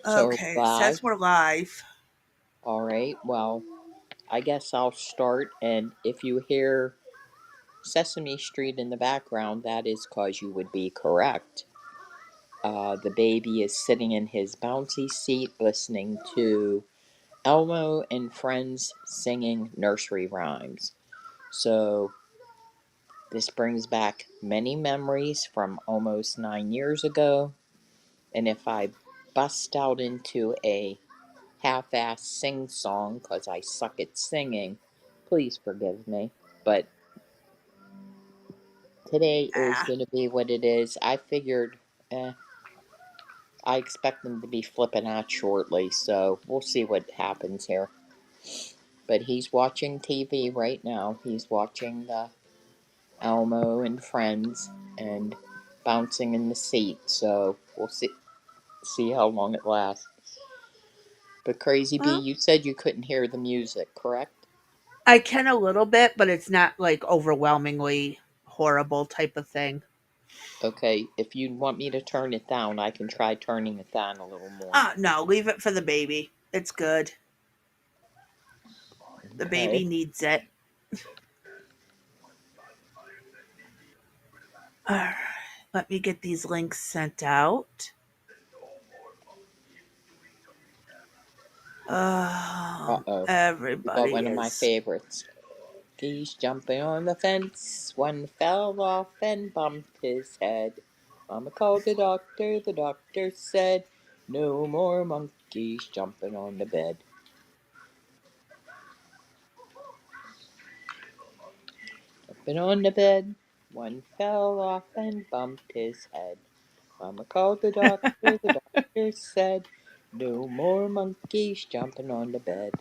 So Okay, it live. says we're live. All right. Well, I guess I'll start. And if you hear Sesame Street in the background, that is because you would be correct. The baby is sitting in his bouncy seat listening to Elmo and friends singing nursery rhymes. So this brings back many memories from almost 9 years ago. And if I bust out into a half-ass sing song because I suck at singing, please forgive me. But today is Ah, going to be what it is. I figured, I expect them to be flipping out shortly, so we'll see what happens here. But he's watching TV right now. He's watching the Elmo and Friends and bouncing in the seat, so we'll see how long it lasts. But Crazy Bee, well, you said you couldn't hear the music, correct? I can a little bit, but it's not like overwhelmingly horrible type of thing. Okay, if you want me to turn it down, I can try turning it down a little more. No, leave it for the baby. It's good. The Okay. baby needs it. All right, let me get these links sent out. Uh Oh, oh. You got everybody one of my is. favorites. He's jumping on the fence. One fell off and bumped his head. Mama called the doctor. The doctor said, no more monkeys jumping on the bed. Jumping on the bed. One fell off and bumped his head. Mama called the doctor. The doctor said, no more monkeys jumping on the bed.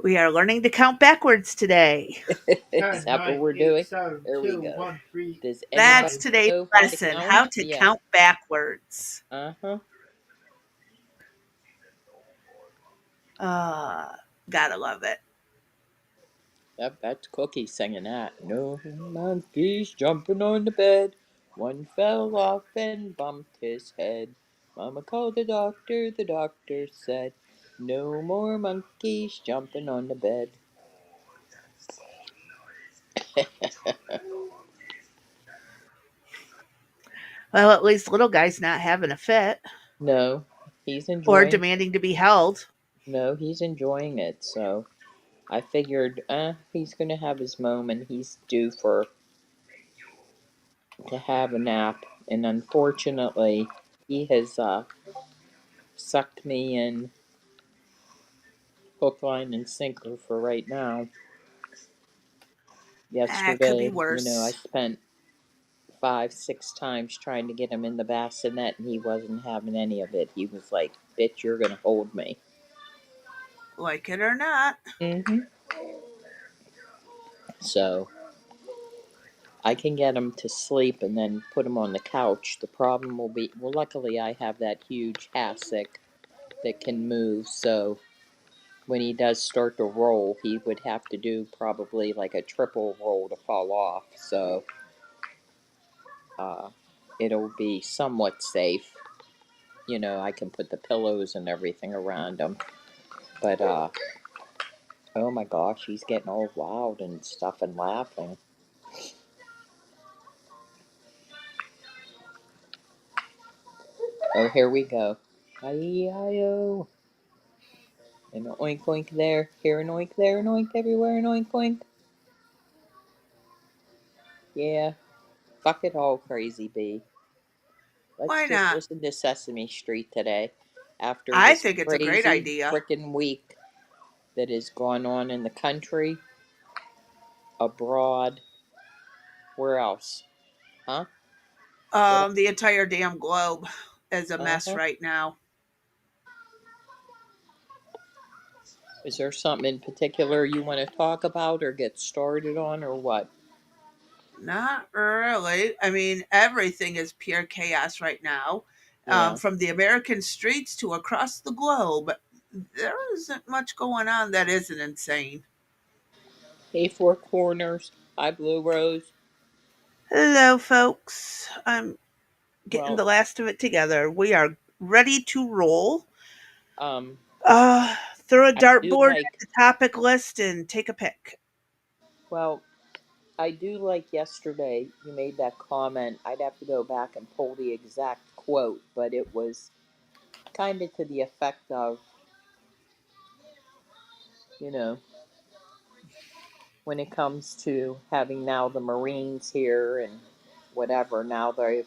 We are learning to count backwards today. Is 10, that what 9, we're 8, doing? 7, There we 2, go. 1, 3, Does anybody That's 5. today's know how to lesson, how count? to Yeah. count backwards. Uh huh. Uh, gotta love it. Yep, that's Cookie singing that. No monkeys jumping on the bed. One fell off and bumped his head. Mama called the doctor. The doctor said, no more monkeys jumping on the bed. Well, at least little guy's not having a fit No, he's or enjoying. demanding to be held. No, he's enjoying it. So I figured, he's gonna have his moment. He's due for to have a nap, and unfortunately, he has sucked me in hook, line, and sinker for right now. It could be Yesterday, I worse. spent 5, 6 times trying to get him in the bassinet, and he wasn't having any of it. He was like, "Bitch, you're gonna hold me." Like it or not. Mm-hmm. So I can get him to sleep and then put him on the couch. The problem will be, well, luckily I have that huge hassock that can move, so when he does start to roll, he would have to do probably like a triple roll to fall off. So uh, it'll be somewhat safe. I can put the pillows and everything around him. But oh my gosh, he's getting all wild and stuff and laughing. Oh, here we go. I-E-I-O. And an oink oink there, here an oink, there an oink, everywhere an oink oink. Yeah, fuck it all, Crazy Bee. Let's Why just not? listen to Sesame Street today after I this think it's a great crazy idea. frickin' week that has gone on in the country, abroad, where else? Huh? What? The entire damn globe is a Uh mess huh. right now. Is there something in particular you want to talk about or get started on or what? Not really. I mean, everything is pure chaos right now. Yeah. From the American streets to across the globe, there isn't much going on that isn't insane. Hey, Four Corners. Hi, Blue Rose. Hello, folks. I'm getting Well, the last of it together. We are ready to roll. Um, Uh, Throw a I do dartboard at like, the topic list and take a pick. well, I do like yesterday you made that comment. I'd have to go back and pull the exact quote, but it was kind of to the effect of, you know, when it comes to having now the Marines here and whatever, now they're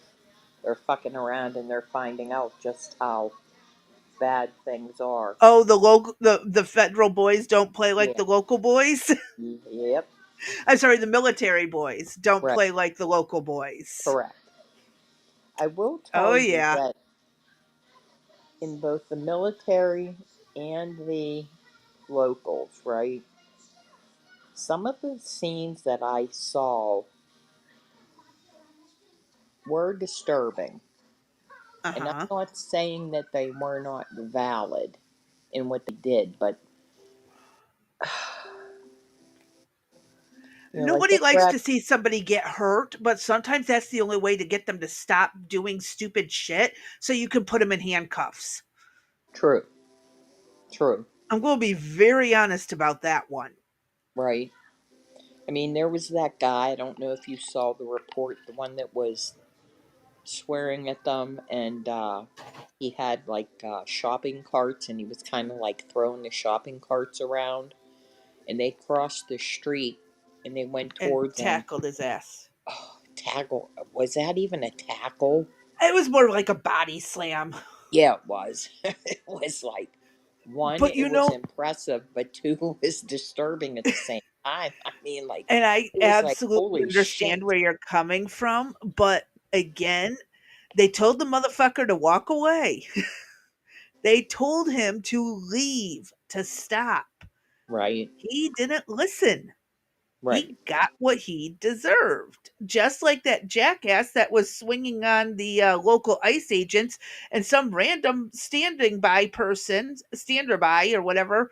fucking around and they're finding out just how bad things are. Oh, the federal boys don't play like Yeah. the local boys. Yep. I'm sorry, the military boys don't Right. play like the local boys. Correct. I will Oh tell you yeah. that in both the military and the locals, right? Some of the scenes that I saw were disturbing. Uh And I'm huh. not saying that they were not valid in what they did, but like Nobody they were likes at to see somebody get hurt, but sometimes that's the only way to get them to stop doing stupid shit so you can put them in handcuffs. true, true, I'm going to be very honest about that one. right? I mean, there was that guy. I don't know if you saw the report, the one that was swearing at them, and he had like shopping carts, and he was kind of like throwing the shopping carts around, and they crossed the street, and they went And towards him. tackled his ass. Oh, tackle! Was that even a tackle? It was more like a body slam. Yeah, it was. It was like one, But it you was know, impressive, but two was disturbing at the same time. I mean, like and I it was like absolutely holy understand shit, where you're coming from, but again, they told the motherfucker to walk away. They told him to leave, to stop. right? He didn't listen. Right. He got what he deserved. Just like that jackass that was swinging on the local ICE agents and some random standing by person, stander by or whatever,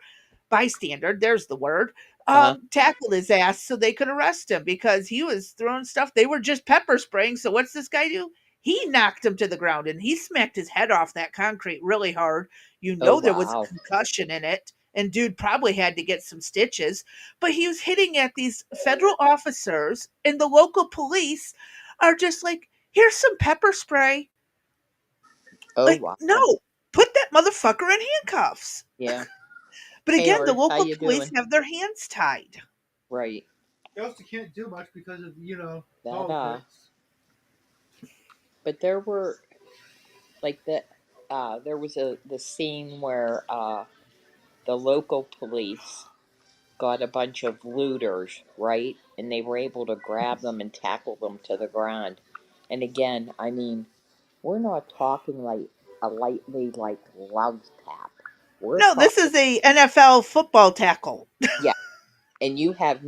bystander, there's the word, Uh huh. tackled his ass so they could arrest him because he was throwing stuff. They were just pepper spraying. So what's this guy do? He knocked him to the ground and he smacked his head off that concrete really hard. You Oh know there was a wow. concussion in it, and dude probably had to get some stitches, but he was hitting at these federal officers, and the local police are just like, here's some pepper spray. Oh Like, wow. no, put that motherfucker in handcuffs. Yeah. But Hey again, the Art, how local you police doing? have their hands tied. Right. They also can't do much because of That politics. but there were like that there was a the scene where the local police got a bunch of looters, right? And they were able to grab them and tackle them to the ground. And again, I mean, we're not talking like a lightly like love tap. We're No, this talking, is a NFL football tackle. yeah. And you have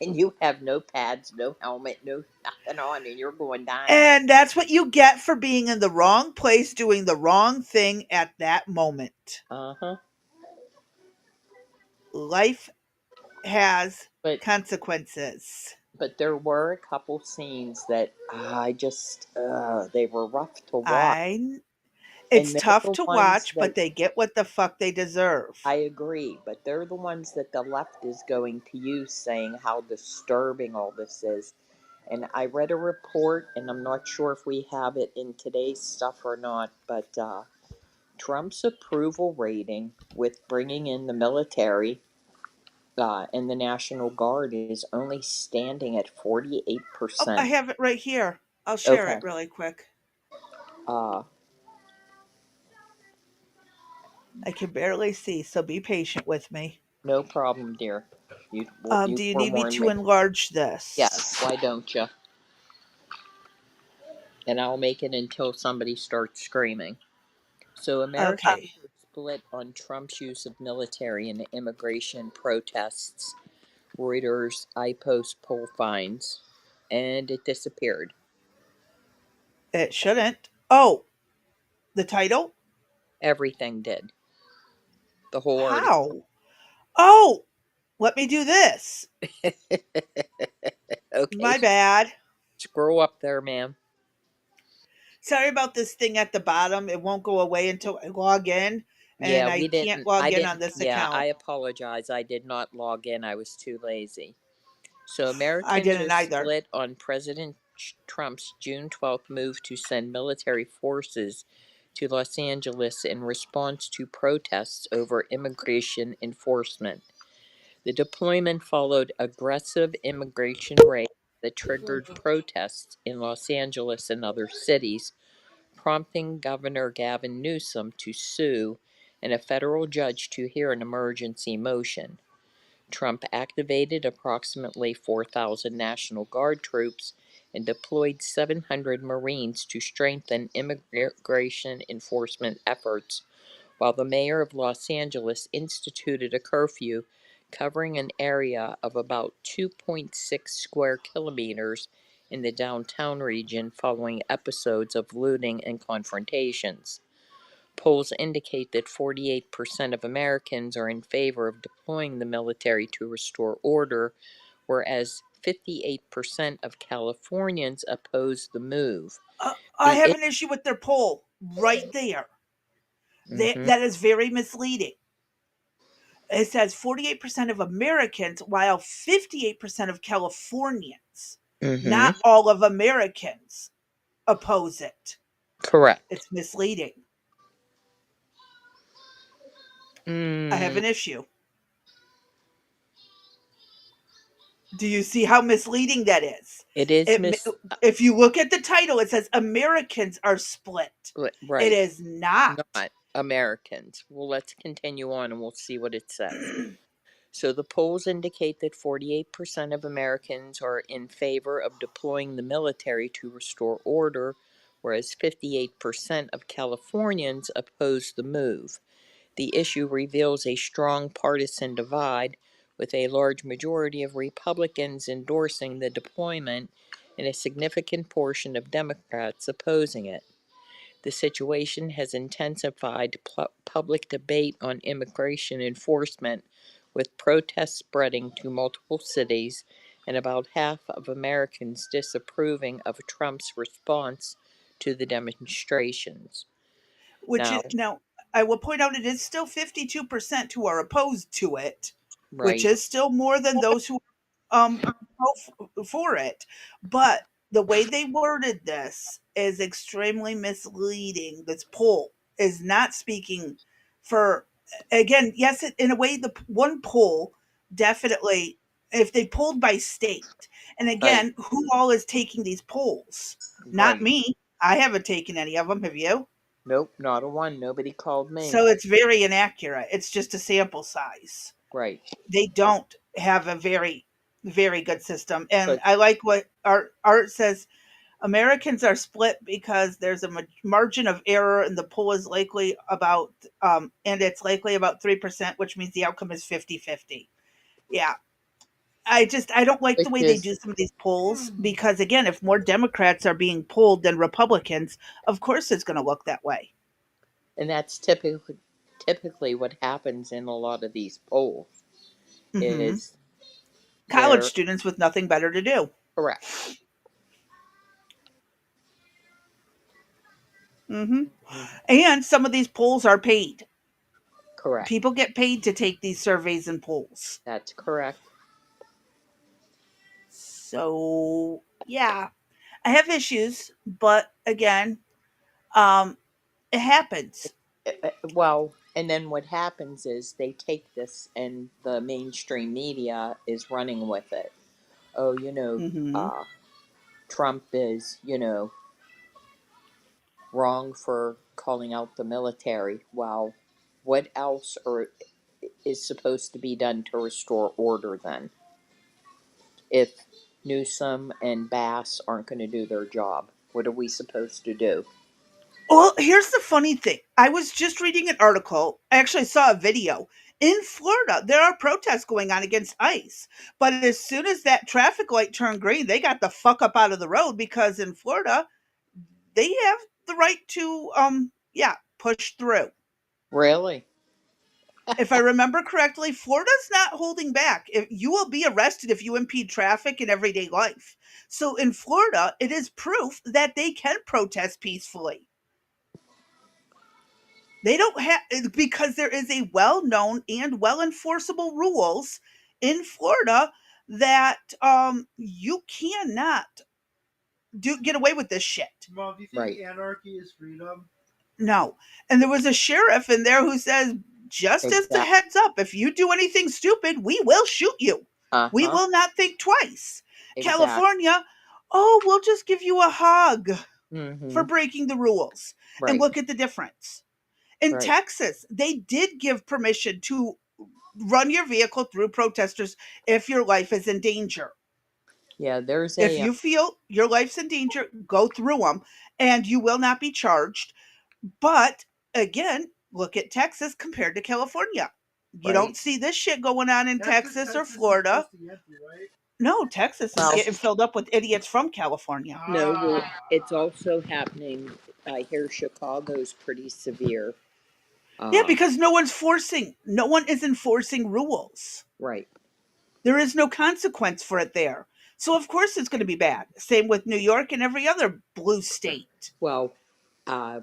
and you have no pads, no helmet, no nothing on, and you're going dynamite. And that's what you get for being in the wrong place doing the wrong thing at that moment. Uh huh. Life has But consequences. there were a couple scenes that I just they were rough to watch, I and It's they're tough the to ones watch, that but they get what the fuck they I deserve. agree, but they're the ones that the left is going to use, saying how disturbing all this is. And I read a report, and I'm not sure if we have it in today's stuff or not, but Trump's approval rating with bringing in the military and the National Guard is only standing at Oh, I 48%. have it right here. I'll share Okay. it really quick. Uh, I can barely see, so be patient with me. no problem, dear. You Do you need me forewarned to me. enlarge this? Yes, why don't you? And I'll make it until somebody starts screaming. So, Americans Okay, are split on Trump's use of military in immigration protests. Reuters IPOS poll finds, and it disappeared. it shouldn't. Oh, the title? Everything did. The whole article. How? Oh, let me do this. Okay, My bad. scroll up there, ma'am. Sorry about this thing at the bottom. It won't go away until I log in. Yeah, and I we can't didn't. log I in didn't. on this Yeah, I account. apologize. I did not log in. I was too lazy. So I Americans are didn't either. split on President Trump's June 12th move to send military forces to Los Angeles in response to protests over immigration enforcement. The deployment followed aggressive immigration raids that triggered protests in Los Angeles and other cities, prompting Governor Gavin Newsom to sue and a federal judge to hear an emergency motion. Trump activated approximately 4,000 National Guard troops and deployed 700 Marines to strengthen immigration enforcement efforts, while the mayor of Los Angeles instituted a curfew covering an area of about 2.6 square kilometers in the downtown region following episodes of looting and confrontations. Polls indicate that 48% of Americans are in favor of deploying the military to restore order, whereas 58% of Californians oppose the move. I The have an issue with their poll right there. mm-hmm, That is very misleading. It says 48% of Americans, while 58% of Californians, mm-hmm, not all of Americans, oppose it. correct. It's misleading. I have Mm, an issue. Do you see how misleading that is? it is It, if you look at the title, it says Americans are split. It right, is not. not Americans. Well, let's continue on and we'll see what it says. So the polls indicate that 48% of Americans are in favor of deploying the military to restore order, whereas 58% of Californians oppose the move. The issue reveals a strong partisan divide, with a large majority of Republicans endorsing the deployment and a significant portion of Democrats opposing it. The situation has intensified public debate on immigration enforcement, with protests spreading to multiple cities and about half of Americans disapproving of Trump's response to the demonstrations. Which Now, is now I will point out it is still 52% who are opposed to it, which right, is still more than those who for it. But the way they worded this is extremely misleading. This poll is not speaking for, again, yes, in a way, the one poll definitely, if they polled by state, and right, again, who all is taking these polls? Not right. me. I haven't taken any of them. Have you? Nope, not a one. Nobody called me. So it's very inaccurate. It's just a sample size. Right. They don't have a very good system. And But I like what Art says. Americans are split because there's a margin of error, and the poll is likely about, and it's likely about 3%, which means the outcome is 50-50. Yeah. I don't like the which way they is, do some of these polls because, again, if more Democrats are being polled than Republicans, of course it's going to look that way. and that's typically what happens in a lot of these polls Hmm. is College they're students with nothing better to do. correct. Hmm. Mhm. And some of these polls are paid. Correct. People get paid to take these surveys and polls. That's correct. So, yeah, I have issues, but again, um, it happens. Well, and then what happens is they take this and the mainstream media is running with it. Oh, Hmm. Trump is, wrong for calling out the military. Well, what else is supposed to be done to restore order then? If Newsom and Bass aren't going to do their job, what are we supposed to do? Well, here's the funny thing. I was just reading an article. I actually saw a video. In Florida, there are protests going on against ICE. But as soon as that traffic light turned green, they got the fuck up out of the road because in Florida, they have the right to yeah, push through. Really? If I remember correctly, Florida's not holding back. If you will be arrested if you impede traffic in everyday life. So in Florida, it is proof that they can protest peacefully. They don't have, because there is a well-known and well-enforceable rules in Florida that you cannot get away with this shit. Mom, do you think Right. anarchy is freedom? No. And there was a sheriff in there who says, just as a Exactly. heads up, if you do anything stupid, we will shoot you. Uh We huh. will not think twice. Exactly. California, oh, we'll just give you a hug for Mm-hmm. breaking the rules. And Right. look at the difference. In Right. Texas, they did give permission to run your vehicle through protesters if your life is in danger. Yeah. There's If a you feel your life's in danger, go through them and you will not be charged. But again, look at Texas compared to California. You right. don't see this shit going on in That's because Texas or Texas is close Florida. to empty, right? No, Texas is Well, getting filled up with idiots from California. no. Well, Ah. it's also happening. I hear Chicago's pretty severe. Yeah, Uh. because no one is enforcing rules. Right. There is no consequence for it there. So of course it's going to be bad. Same with New York and every other blue state. Well,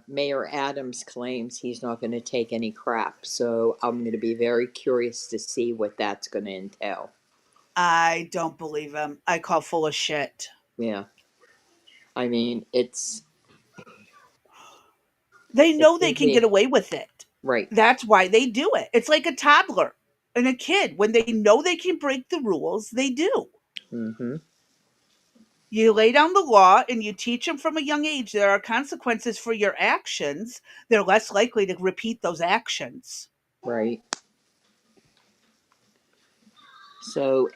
Mayor Adams claims he's not going to take any crap, so I'm going to be very curious to see what that's going to entail. I don't believe him. I call full of shit. Yeah, I mean They it's know they going to can get be away with it. right. That's why they do it. It's like a toddler and a kid. When they know they can break the rules, they do. Mm-hmm. You lay down the law and you teach them from a young age there are consequences for your actions. They're less likely to repeat those actions. Right. So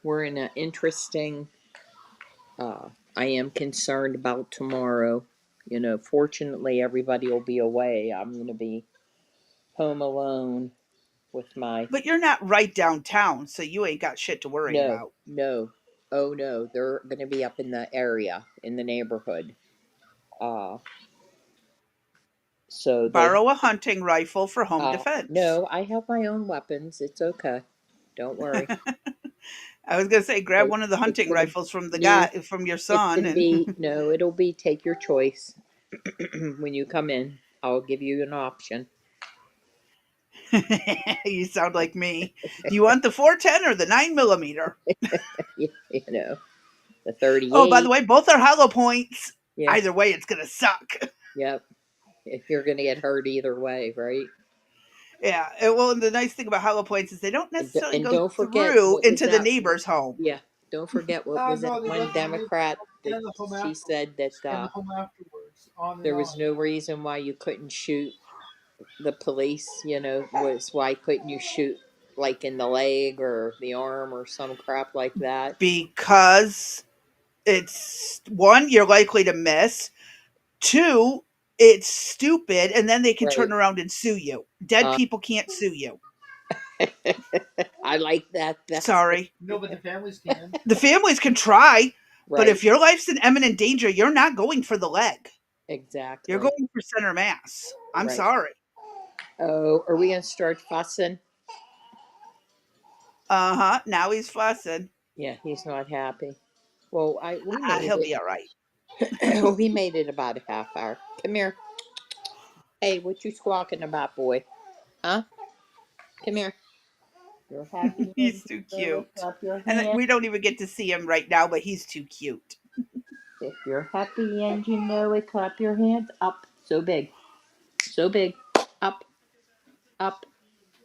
we're in an interesting. Uh, I am concerned about tomorrow. You know, fortunately everybody will be away. I'm going to be home alone with my. But you're not right downtown, so you ain't got shit to worry No, about. no. Oh no, they're going to be up in the area, in the neighborhood. Uh, so they, Borrow a hunting rifle for home defense. no, I have my own weapons. It's okay. Don't worry. I was gonna say grab It, one of the it's hunting going to rifles from the guy be, from your it's son going to be, and no, it'll be take your choice. When you come in, I'll give you an option. you sound like me. Do you want the 410 or the 9 millimeter? You know, the Oh, by the 38. way, both are hollow points. Yeah, Either way, it's gonna suck. yep. If you're going to get hurt either way, right? Yeah. Well, and the nice thing about hollow points is they don't necessarily And go don't forget, through what was into the that? neighbor's home. Yeah, don't forget what Ah, was that no, they one go to the Democrat that and the home she said afterwards. that And the home afterwards. On and there was on. no reason why you couldn't shoot the police, you know, was why couldn't you shoot like in the leg or the arm or some crap like that? Because it's one, you're likely to miss. Two, it's stupid, and then they can Right. turn around and sue you. Dead Uh, people can't sue you. I like that. That's Sorry. No, but the families can. The families can try, but right. if your life's in imminent danger, you're not going for the leg. You're Exactly. going for center mass. I'm Right. sorry. Oh, are we gonna start fussing? Uh huh. Now he's fussing. Yeah, he's not happy. Well, I we Ah, made he'll it. be all right. We made it about a half hour. Come here. Hey, what you squawking about, boy? Huh? Come here. You're happy and He's too you cute. clap your And hands. we don't even get to see him right now, but he's too cute. If you're happy and you know it, clap your hands up. So big. So big. Up. Up.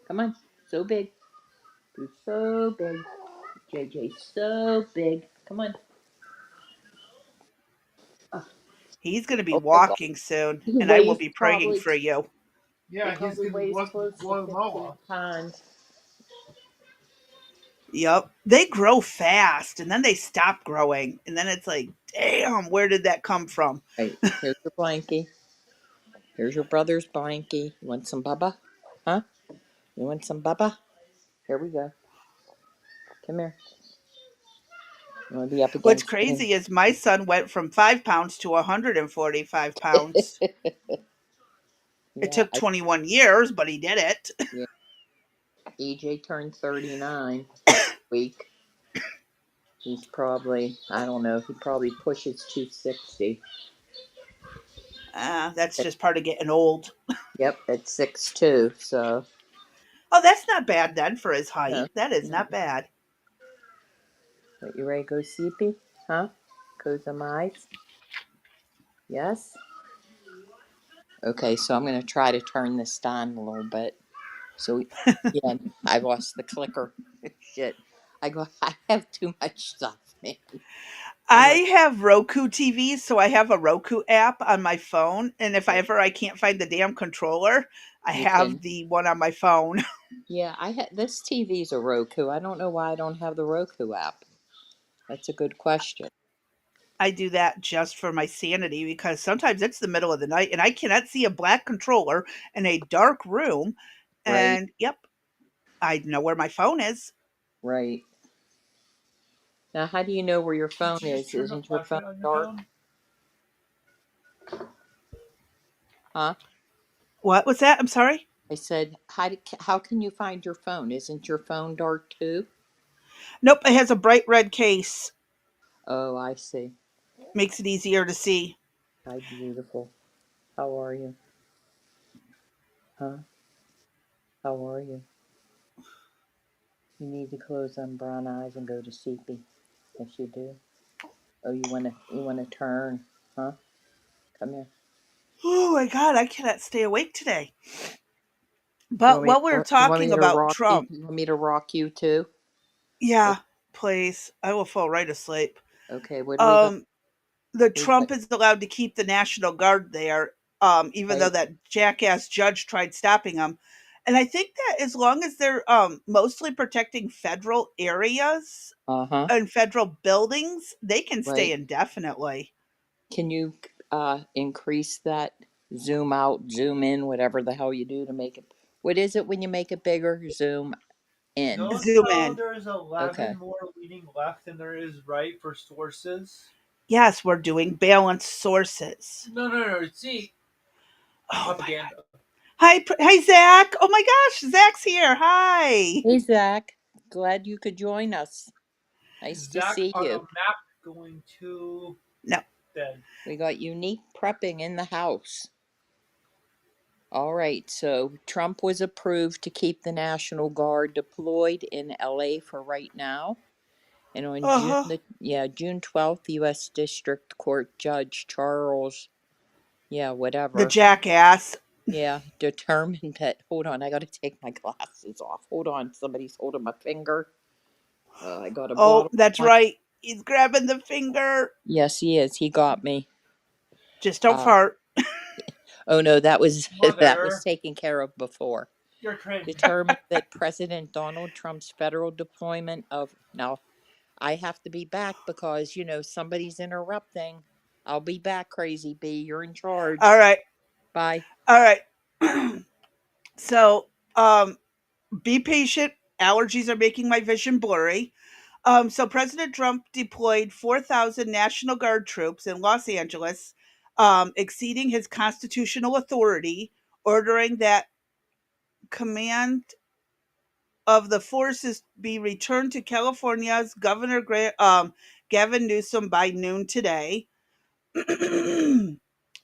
Come on. So big. Do so big. JJ, so big. Come on. Oh, He's going to be oh my God. walking soon, He and I will weighs be praying probably, for you. he Yeah, he's probably going to be weighs close to 15 Guatemala. pounds. Yep. They grow fast, and then they stop growing. And then it's like, damn, where did that come from? Right. Here's your blankie. Here's your brother's blankie. You want some bubba? Huh? You want some bubba? Here we go. Come here. You want to be up What's against me? crazy is my son went from 5 pounds to 145 pounds. It Yeah, took 21 years, but he did it. yeah. EJ turned 39 week. He's probably, I don't know, he probably pushes 260. That's just part of getting old. Yep, it's 6'2", so Oh, that's not bad then for his no, height. That is no. not bad. But you ready to go sleepy? Huh? Close them eyes. Yes? Okay, so I'm going to try to turn this down a little bit. So, yeah, I lost the clicker. Shit. I have too much stuff, man. I'm I like, have Roku TVs, so I have a Roku app on my phone, and if right, I can't find the damn controller, I you have can. the one on my phone. Yeah, this TV's a Roku. I don't know why I don't have the Roku app. That's a good question. I do that just for my sanity because sometimes it's the middle of the night and I cannot see a black controller in a dark room. Right, And yep, I know where my phone is. right. Now, how do you know where your phone Did you just is? turn the Isn't your phone flashlight on your dark? phone? Huh? What was that? I'm sorry. I said, how can you find your phone? Isn't your phone dark too? Nope, it has a bright red case. Oh, I see. Makes it easier to see. Hi, beautiful. How are you? Huh? How are you? You need to close them brown eyes and go to sleepy. Yes, you do. Oh, you wanna turn? Huh? Come here. Oh my God, I cannot stay awake today. You But want me while we're to, you want me talking to about rock you? Trump, You want me to rock you too? yeah, please, I will fall right asleep. Okay. What do we got? Um, the We got Trump is allowed to keep the National Guard there, even though right. that jackass judge tried stopping him. And I think that as long as they're mostly protecting federal areas Uh huh. and federal buildings, they can stay Right. indefinitely. Can you increase that? Zoom out, zoom in, whatever the hell you do to make it. What is it when you make it bigger? Zoom in. Notice Zoom how in. there's 11 Okay. more leaning left than there is right for sources? Yes, we're doing balanced sources. No, no, no. See, Oh my God. propaganda. Hi, Zach. Oh my gosh, Zach's here. Hi. Hey, Zach. Glad you could join us. Nice Is to Zach see on a you. map going to No. bed? We got unique prepping in the house. All right, so Trump was approved to keep the National Guard deployed in LA for right now. And on Uh huh. June 12th, US District Court Judge Charles, The whatever, jackass. determined that, hold on, I got to take my glasses off. Hold on, somebody's holding my finger. I got a Oh, bottle. that's right. He's grabbing the finger. Yes, he is. He got me. Just don't Uh, fart. oh no, that was that was Mother, taken care of before. you're crazy. Determined that President Donald Trump's federal deployment of now I have to be back because somebody's interrupting. I'll be back, Crazy B. You're in All charge. right. Bye. All right. So, be patient. Allergies are making my vision blurry. So President Trump deployed 4,000 National Guard troops in Los Angeles, exceeding his constitutional authority, ordering that command of the forces be returned to California's Gavin Newsom by noon today.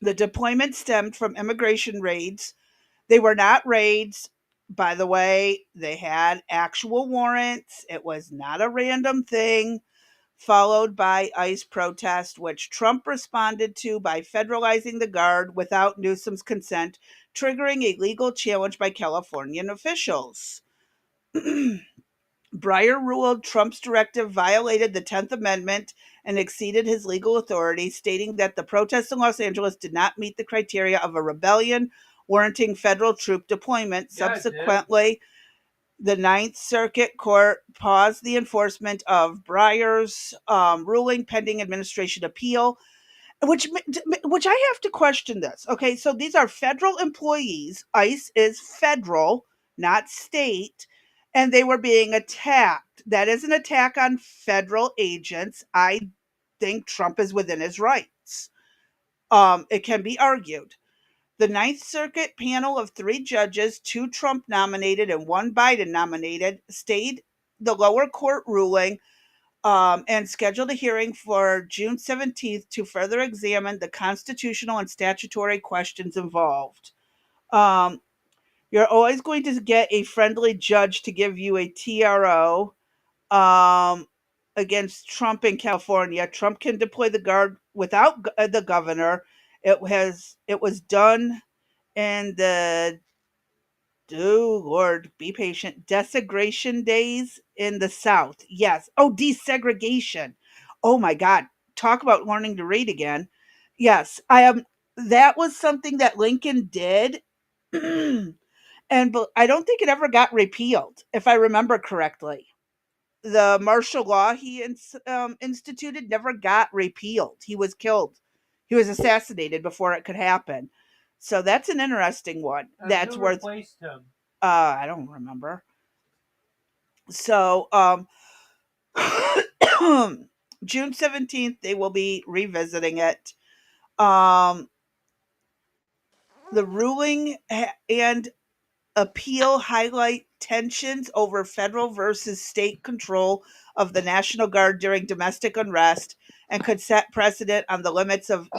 The deployment stemmed from immigration raids. They were not raids, by the way. They had actual warrants. It was not a random thing, followed by ICE protest, which Trump responded to by federalizing the Guard without Newsom's consent, triggering a legal challenge by Californian officials. Breyer ruled Trump's directive violated the 10th Amendment and exceeded his legal authority, stating that the protests in Los Angeles did not meet the criteria of a rebellion warranting federal troop deployment. Yeah, it did. Subsequently, the Ninth Circuit Court paused the enforcement of Breyer's ruling pending administration appeal, which I have to question this. Okay, so these are federal employees. ICE is federal, not state, and they were being attacked. That is an attack on federal agents. I think Trump is within his rights. It can be argued. The Ninth Circuit panel of three judges, two Trump nominated and one Biden nominated, stayed the lower court ruling, and scheduled a hearing for June 17th to further examine the constitutional and statutory questions involved. Um, you're always going to get a friendly judge to give you a TRO um, against Trump in California. Trump can deploy the guard without the governor. It was done in the, oh Lord, be patient, desegregation days in the South. Yes. Oh, desegregation. Oh my God. Talk about learning to read again. Yes, I am. That was something that Lincoln did. But I don't think it ever got repealed, if I remember correctly. The martial law he instituted never got repealed. He was killed. He was assassinated before it could happen. So that's an interesting one. And That's who worth. replaced him? I don't remember. So June 17th, they will be revisiting it. Um, the ruling and appeal highlight tensions over federal versus state control of the National Guard during domestic unrest and could set precedent on the limits of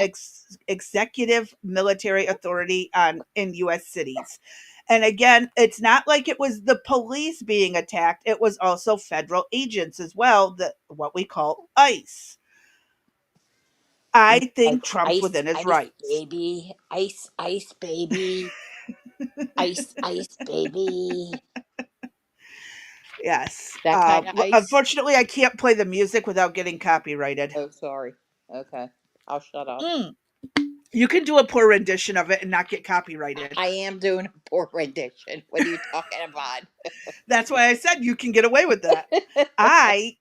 executive military authority in U.S. cities. And again, it's not like it was the police being attacked; it was also federal agents as well, what we call ICE. I Like think Trump's ice, within his ice, rights. baby. Ice, ice, baby. Ice, ice, baby. Yes. That kind of ice? Unfortunately, I can't play the music without getting copyrighted. Oh, sorry. Okay. I'll shut up. Mm. You can do a poor rendition of it and not get copyrighted. I am doing a poor rendition. What are you talking about? That's why I said you can get away with that. I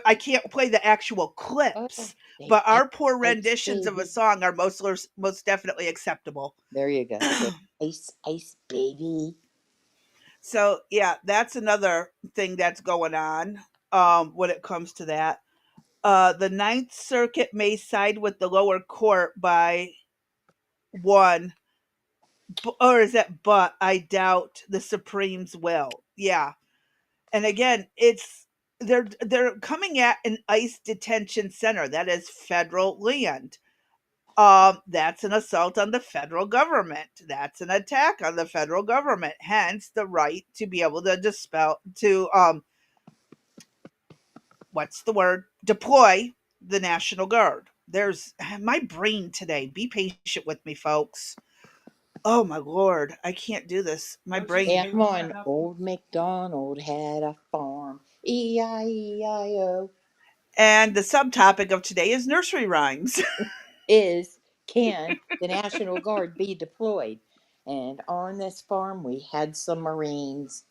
I can't play the actual Oh, clips, say but ice, our poor ice, renditions of a baby. song are most definitely acceptable. There you go. Say ice, ice, baby. So yeah, that's another thing that's going on when it comes to that. The Ninth Circuit may side with the lower court by one, or is that but I doubt the Supremes will. Yeah. And again, they're coming at an ICE detention center that is federal land. That's an assault on the federal government. That's an attack on the federal government. Hence the right to be able to dispel to what's the word? Deploy the National Guard. There's my brain today. Be patient with me, folks. Oh my lord, I can't do this. My I just Yeah, brain. hate I'm when that on. Old happens. MacDonald had a farm. E-I-E-I-O. And the subtopic of today is nursery rhymes. Is can the National Guard be deployed? And on this farm we had some Marines.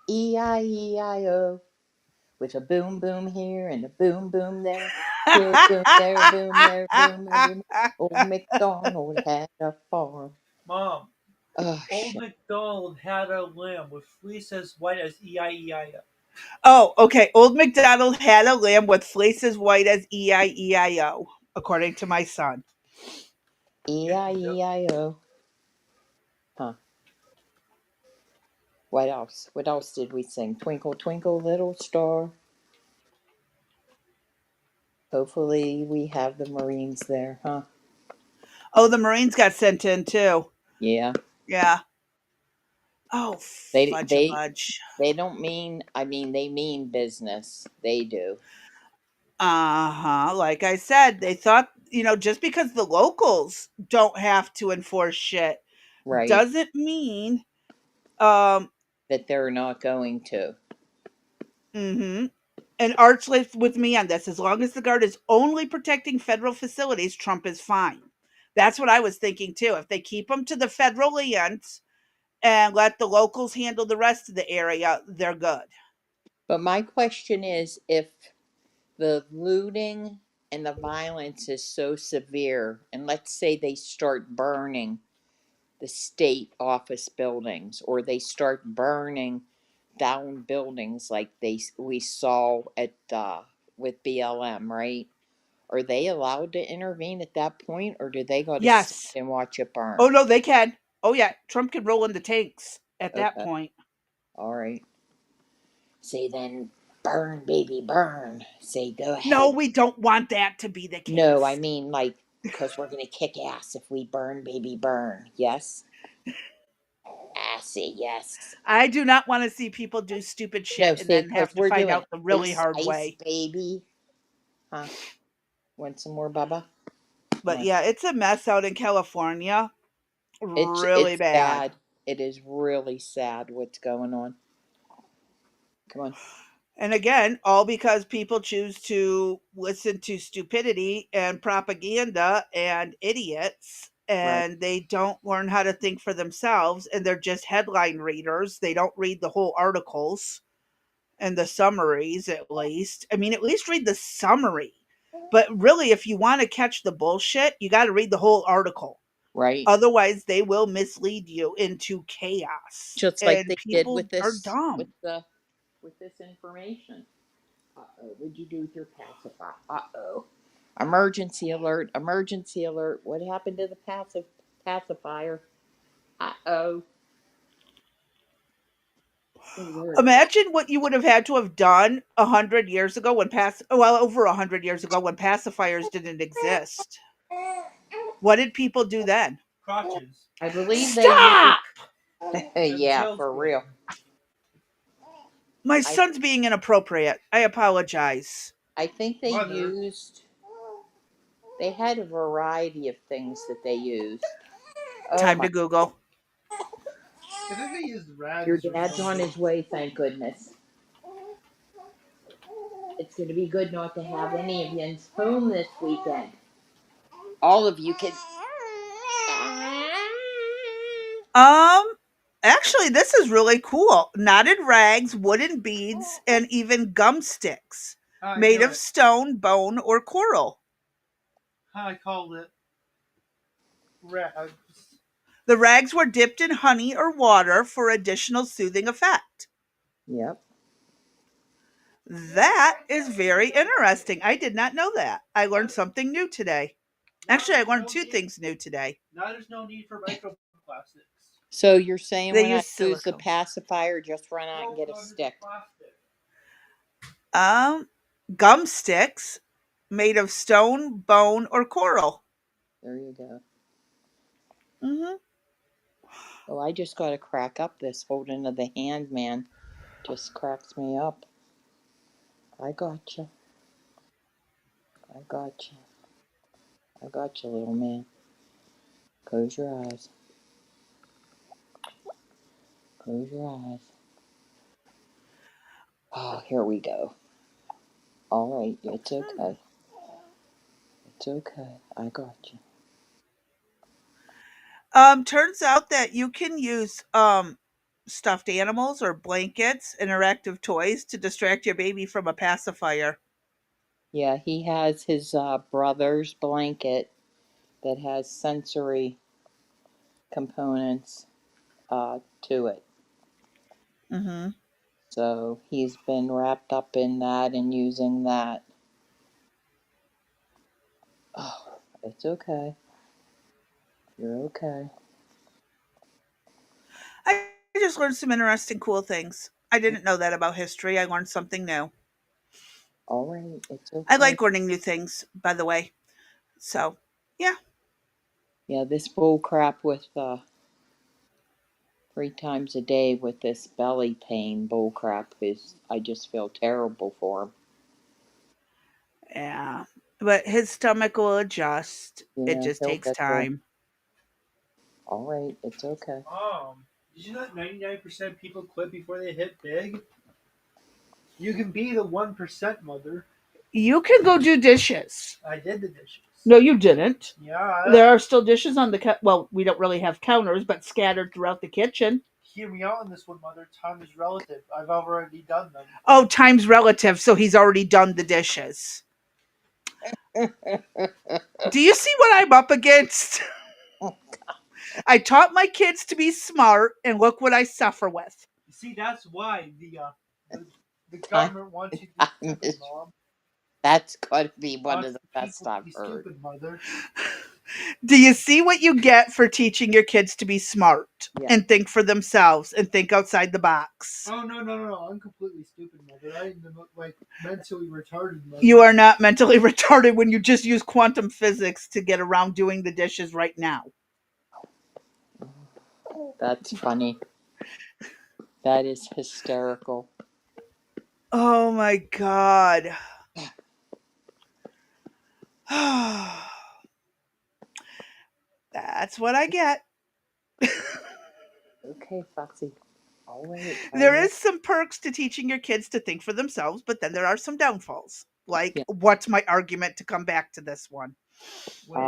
E-I-E-I-O. With a boom boom here and a boom boom there. Here boom there, boom everywhere. Old MacDonald had a farm. Mom, Oh old shit. MacDonald had a lamb with fleece as white as E-I-E-I-O. Oh, okay. Old MacDonald had a lamb with fleece as white as E-I-E-I-O, according to my son. Yep. E-I-E-I-O. Huh. What else? What else did we sing? Twinkle Twinkle Little Star. Hopefully we have the Marines there, huh? Oh, the Marines got sent in too. Yeah. Yeah. Oh, They fudge a they budge. they don't mean, I mean, they mean business. They do. Uh huh. Like I said, they thought, just because the locals don't have to enforce shit Right. doesn't mean, um, That they're not going to. mm-hmm. And Arch lives with me on this. As long as the guard is only protecting federal facilities, Trump is fine. That's what I was thinking too. If they keep them to the federal lands and let the locals handle the rest of the area, they're good. But my question is, if the looting and the violence is so severe, and let's say they start burning the state office buildings, or they start burning down buildings like we saw at with BLM, right? Are they allowed to intervene at that point, or do they got to sit Yes. and watch it Oh burn? no, they can. Oh yeah, Trump can roll in the tanks at that Okay, point. all right. See then. Burn, baby, burn. Say, go No, ahead. we don't want that to be the No, I case. mean, like, because we're going to kick ass if we burn, baby, burn. Yes? I say yes. I do not want to see people do stupid No, shit and see, then have because to we're find doing out the really ice, hard ice, way. baby. Huh? Want some more, Bubba? Come But on. yeah, it's a mess out in California. Really It's bad. sad. It is really sad what's going on. Come on. And again, all because people choose to listen to stupidity and propaganda and idiots, Right, and they don't learn how to think for themselves, and they're just headline readers. They don't read the whole articles and the summaries, at least. I mean, at least read the summary. But really, if you want to catch the bullshit, you got to read the whole article. right. Otherwise, they will mislead you into chaos. Just like And they did people with are this, dumb. with this information. Uh-oh, what'd you do with your pacifier? Uh-oh. Emergency alert, emergency alert. What happened to the pacifier? Uh-oh. Oh, there it is. Imagine what you would have had to have done 100 years ago well, over 100 years ago when pacifiers didn't exist. What did people do then? Crotches. I believe they use. Stop! And the Yeah, for tailspin. real. My I son's being inappropriate. I apologize. I think they Mother. used. They had a variety of things that they used. Oh Time my! to Google. I think they used Your rags or dad's on something. his way. Thank goodness. It's going to be good not to have any of you home this weekend. All of you can. Um, Actually, this is really cool. Knotted rags, wooden beads, and even gum sticks I made knew of it. stone, bone, or coral. I called it rags. The rags were dipped in honey or water for additional soothing effect. Yep. That is very interesting. I did not know that. I learned something new today. Actually, I learned two things new today. Now there's no need for microplastics. So you're saying They when I use use the silicone. pacifier, just run out and No get a longer the stick. plastic. Um, Gum sticks made of stone, bone, or coral. There you go. Hmm. Oh, I just got to crack up. This holding of the hand, man, just cracks me up. I got you. I got you. I got you, little man. Close your eyes. Close your eyes. Oh, here we go. All right, it's okay. It's okay. I got you. Turns out that you can use stuffed animals or blankets, interactive toys to distract your baby from a pacifier. Yeah, he has his brother's blanket that has sensory components to it. Hmm. So he's been wrapped up in that and using that. Oh, it's okay. You're okay. I just learned some interesting, cool things. I didn't know that about history. I learned something new. All right, it's I okay. like learning new things, by the way. So, yeah. Yeah, this bull crap with 3 times a day with this belly pain bull crap is. I just feel terrible for him. Yeah. But his stomach will adjust. It Yeah, just he'll takes get there. time. All right, it's okay. Did you know that 99% people quit before they hit big? You can be the 1%, mother. You can go do dishes. I did the dishes. No, you didn't. Yeah. There are still dishes on well, we don't really have counters, but scattered throughout the kitchen. Hear me out on this one, mother. Time is relative. I've already done them. Oh, time's relative, so he's already done the dishes. Do you see what I'm up against? I taught my kids to be smart, and look what I suffer with. You see, that's why the Time. government wants you to I be stupid, miss. mom. That's got to be one Wants of the the best people to I've be heard. stupid, mother. Do you see what you get for teaching your kids to be smart Yeah. and think for themselves and think outside the box? Oh no! I'm completely stupid, mother. I am like mentally retarded, mother. You are not mentally retarded when you just use quantum physics to get around doing the dishes right now. That's funny. That is hysterical. Oh my god. That's what I get. Okay, Foxy. All right. There is some perks to teaching your kids to think for themselves, but then there are some downfalls. Like, Yeah. what's my argument to come back to this one? Wait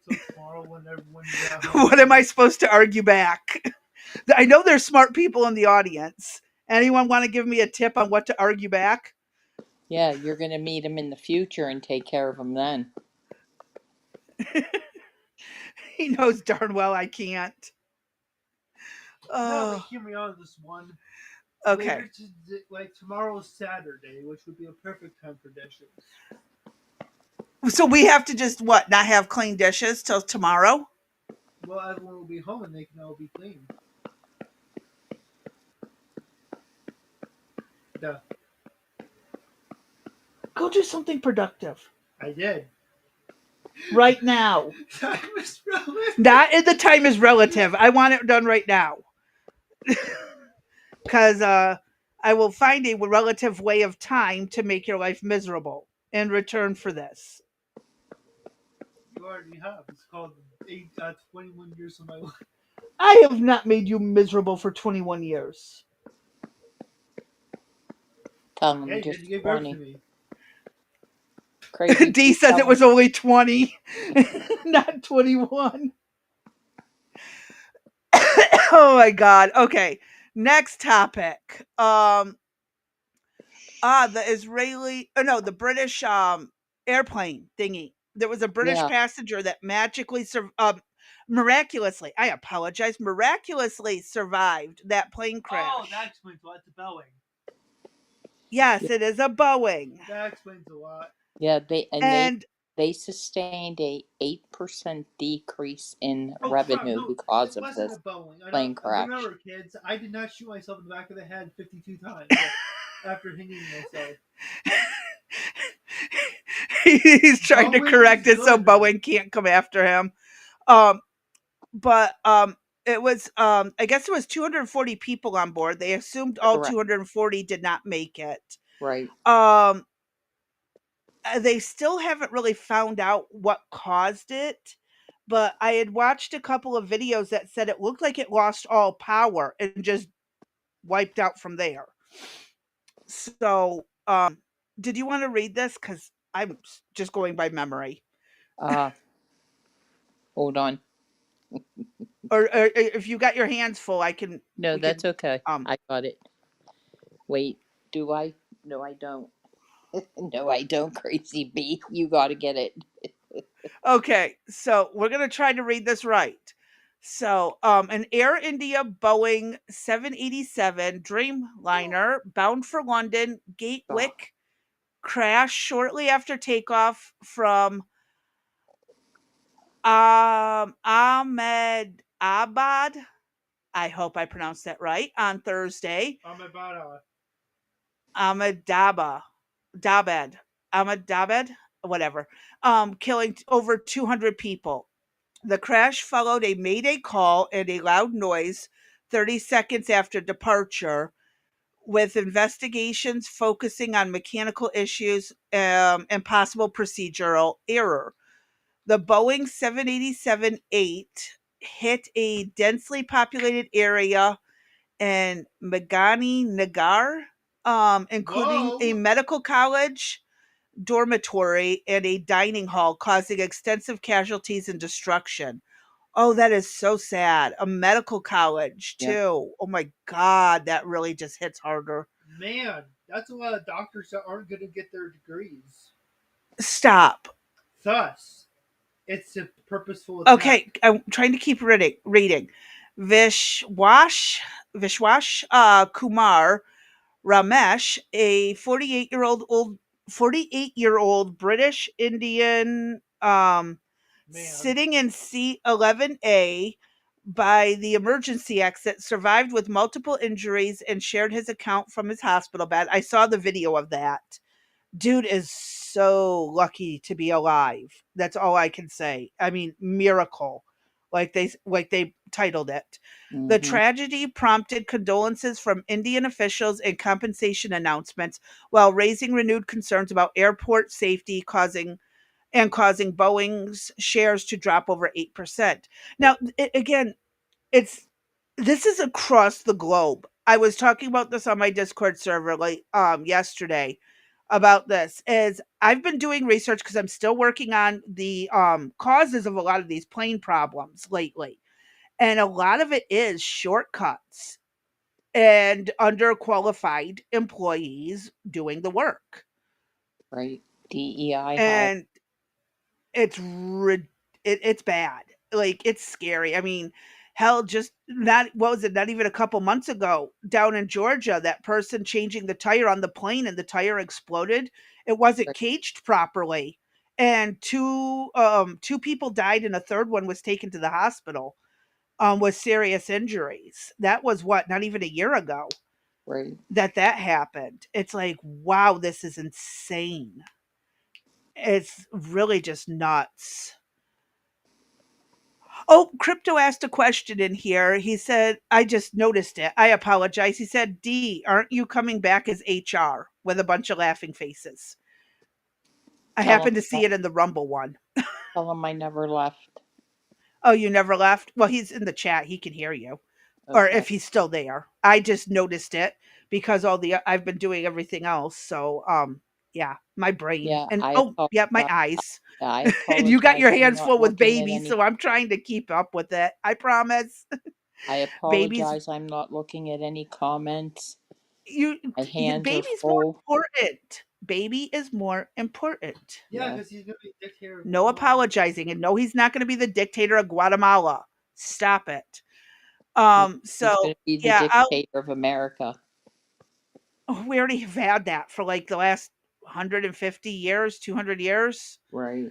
till tomorrow when everyone's What am I supposed to argue back? I know there's smart people in the audience. Anyone want to give me a tip on what to argue back? Yeah, you're going to meet him in the future and take care of him then. He knows darn well I can't. No, but Oh, hear me on this one. okay. Like tomorrow's Saturday, which would be a perfect time for dishes. So we have to just what? Not have clean dishes till tomorrow? Well, everyone will be home and they can all be clean. Duh. Go do something productive I did. right now. Time is relative. Not in the time is relative. I want it done right now. Because I will find a relative way of time to make your life miserable in return for this. You already have. It's called 21 years of my life. I have not made you miserable for 21 years. Tell him Yeah, you just had to give birth to 20. me. Crazy. D says Tell it was him. only 20, not 21. Oh my god. Okay. Next topic. The Israeli, oh no, the British airplane thingy. There was a British Yeah. passenger that miraculously, I apologize, miraculously survived that plane crash. Oh, that explains a lot. It's a Boeing. Yes, it is a Boeing. That explains a lot. Yeah, And they sustained a 8% decrease in Oh crap! revenue No, because it of wasn't a this Boeing. I don't plane crash. remember, kids. I did not shoot myself in the back of the head 52 times after hitting myself. he's trying to Boeing correct is it so good. Boeing can't come after him. Um, but it was I guess there was 240 people on board. They assumed all Correct. 240 did not make it. Right. Um, they still haven't really found out what caused it, but I had watched a couple of videos that said it looked like it lost all power and just wiped out from there. So, did you want to read this? Because I'm just going by memory. Uh, hold on. Or if you got your hands full, I can. No, We that's can. okay. I got it. Wait, do I? No, I don't. No, I don't, Crazy Bee. You gotta get it. Okay, so we're gonna try to read this right. So, an Air India Boeing 787 Dreamliner bound for London Oh, Gatwick crashed shortly after takeoff from Ahmedabad. I hope I pronounced that right. On Thursday, Ahmedabad, Ahmedabad, whatever. Killing over 200 people. The crash followed a mayday call and a loud noise 30 seconds after departure, with investigations focusing on mechanical issues and possible procedural error. The Boeing 787-8 hit a densely populated area in Megani Nagar, including a Whoa! medical college, dormitory, and a dining hall, causing extensive casualties and destruction. Oh, that is so sad. A medical college, yeah. too. Oh my God, that really just hits harder. Man, that's a lot of doctors that aren't going to get their degrees. Stop. Thus, it's a purposeful attack. Okay, I'm trying to keep reading. Vishwash Kumar Ramesh, a 48-year-old British Indian Man. sitting in seat 11A by the emergency exit, survived with multiple injuries and shared his account from his hospital bed. I saw the video of that. Dude is so lucky to be alive. That's all I can say. I mean, miracle, like they titled it. The Mm-hmm. tragedy prompted condolences from Indian officials and compensation announcements, while raising renewed concerns about airport safety, causing Boeing's shares to drop over 8%. Now, again, it's this is across the globe. I was talking about this on my Discord server like yesterday about this is I've been doing research because I'm still working on the causes of a lot of these plane problems lately. And a lot of it is shortcuts and underqualified employees doing the work. Right. DEI high. And It's rid it's bad. Like, it's scary. I mean, hell, just not what was it? Not even a couple months ago, down in Georgia, that person changing the tire on the plane and the tire exploded. It wasn't Right. caged properly, and 2 people died, and a third one was taken to the hospital, with serious injuries. That was what? Not even a year ago Right. that happened. It's like, wow, this is insane. It's really just nuts. Oh, Crypto asked a question in here. He said, I just noticed it. I apologize. He said, D, aren't you coming back as HR with a bunch of laughing faces? I Tell happened to him. see it in the Rumble one. Tell him I never left. Oh, you never left? Well, he's in the chat. He can hear you. Or Okay. if he's still there. I just noticed it because I've been doing everything else. So, yeah, my brain. Yeah, And I oh, yeah, my apologize. eyes. I And you got apologize. your I'm hands not full with looking at babies, any. so I'm trying to keep up with it. I promise. I Babies apologize. I'm not looking at any comments. you My hands are baby's more full. important. Baby is more important. Yeah, Yeah. because he's gonna be dictator of No Guatemala. apologizing, and no, he's not going to be the dictator of Guatemala. Stop it. No, he's going So to be the yeah, I'll, dictator of America. we already have had that for like the last 150 years, 200 years. Right.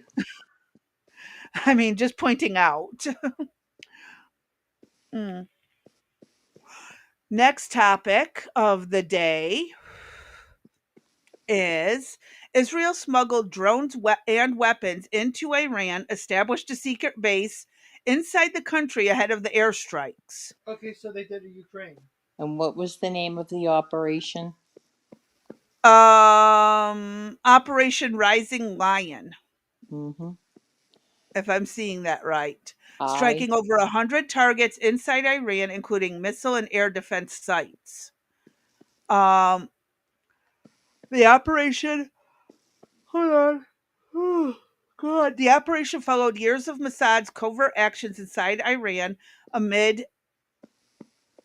I mean, just pointing out. Mm. Next topic of the day is Israel smuggled drones and weapons into Iran, established a secret base inside the country ahead of the airstrikes. Okay, so they did a Ukraine. And what was the name of the operation? Operation Rising Lion, Mm-hmm. if I'm seeing that right, I striking over 100 targets inside Iran, including missile and air defense sites. Um, the operation, hold on. Oh, God. The operation followed years of Mossad's covert actions inside Iran amid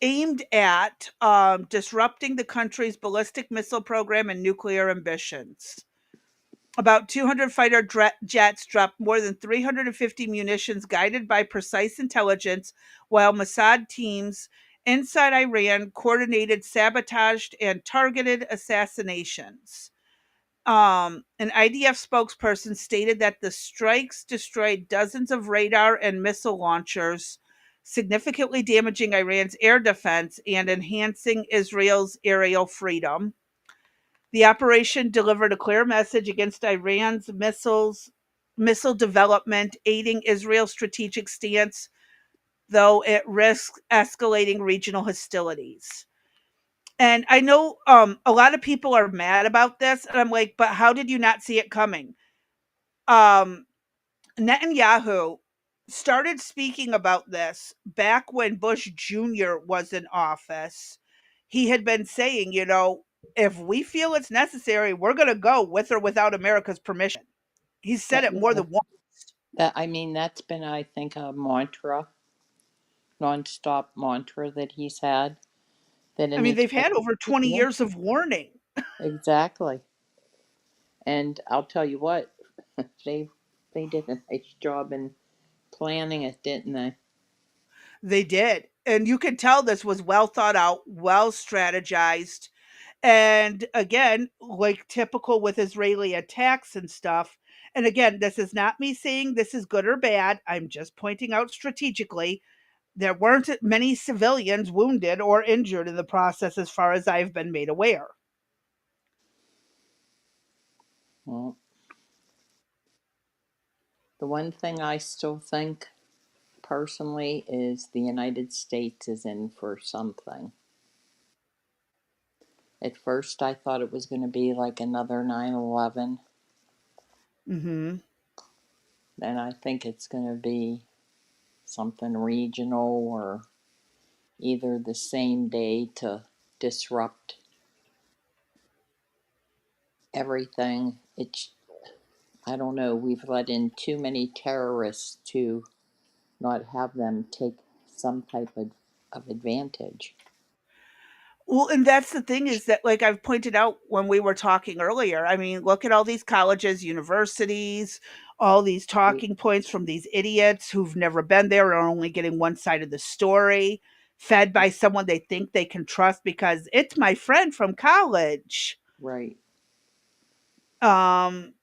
aimed at disrupting the country's ballistic missile program and nuclear ambitions. About 200 fighter jets dropped more than 350 munitions guided by precise intelligence, while Mossad teams inside Iran coordinated sabotaged and targeted assassinations. An IDF spokesperson stated that the strikes destroyed dozens of radar and missile launchers, significantly damaging Iran's air defense and enhancing Israel's aerial freedom. The operation delivered a clear message against Iran's missile development, aiding Israel's strategic stance, though it risks escalating regional hostilities. And I know a lot of people are mad about this, and I'm like, but how did you not see it coming? Um, Netanyahu started speaking about this back when Bush Jr. was in office. He had been saying, if we feel it's necessary, we're going to go with or without America's permission. He said it more yeah. than once. That's been, I think, a mantra, nonstop mantra that he's had. That I mean, they've anytime. had over 20 Yeah. years of warning. Exactly. And I'll tell you what, they they did a nice job in planning it, didn't they? They did. And you could tell this was well thought out, well strategized. And again, like typical with Israeli attacks and stuff, And again, this is not me saying this is good or bad. I'm just pointing out strategically there weren't many civilians wounded or injured in the process as far as I've been made aware. Well, the one thing I still think personally is the United States is in for something. At first, I thought it was going to be like another 9/11, Mhm. and I think it's going to be something regional or either the same day to disrupt everything. It's, I don't know, we've let in too many terrorists to not have them take some type of advantage. Well, and that's the thing is that, like I've pointed out when we were talking earlier, I mean, look at all these colleges, universities, all these talking points from these idiots who've never been there or are only getting one side of the story, fed by someone they think they can trust because it's my friend from college. Right. Um,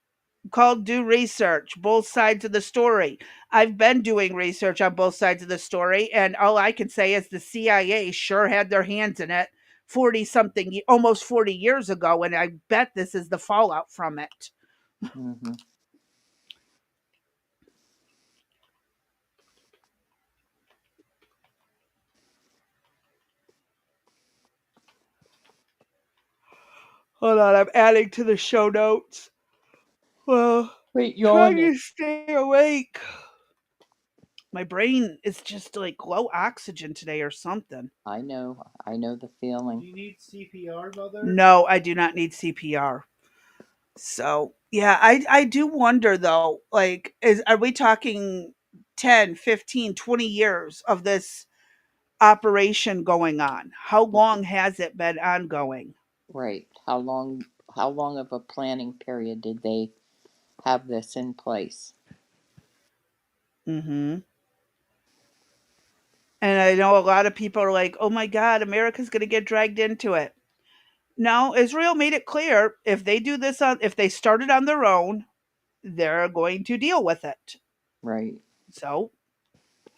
Called do research, both sides of the story. I've been doing research on both sides of the story, and all I can say is the CIA sure had their hands in it 40 something, almost 40 years ago, and I bet this is the fallout from it. Mm-hmm. Hold on, I'm adding to the show notes. Well, Wait, trying yawning. to stay awake. My brain is just like low oxygen today or something. I know the feeling. Do you need CPR, mother? No, I do not need CPR. So yeah, I do wonder though, like, is are we talking 10, 15, 20 years of this operation going on? How long has it been ongoing? Right. How long of a planning period did they have this in place? Hmm. And I know a lot of people are like, oh my God, America's going to get dragged into it. No, Israel made it clear if they do this on, if they started on their own, they're going to deal with it. Right. So,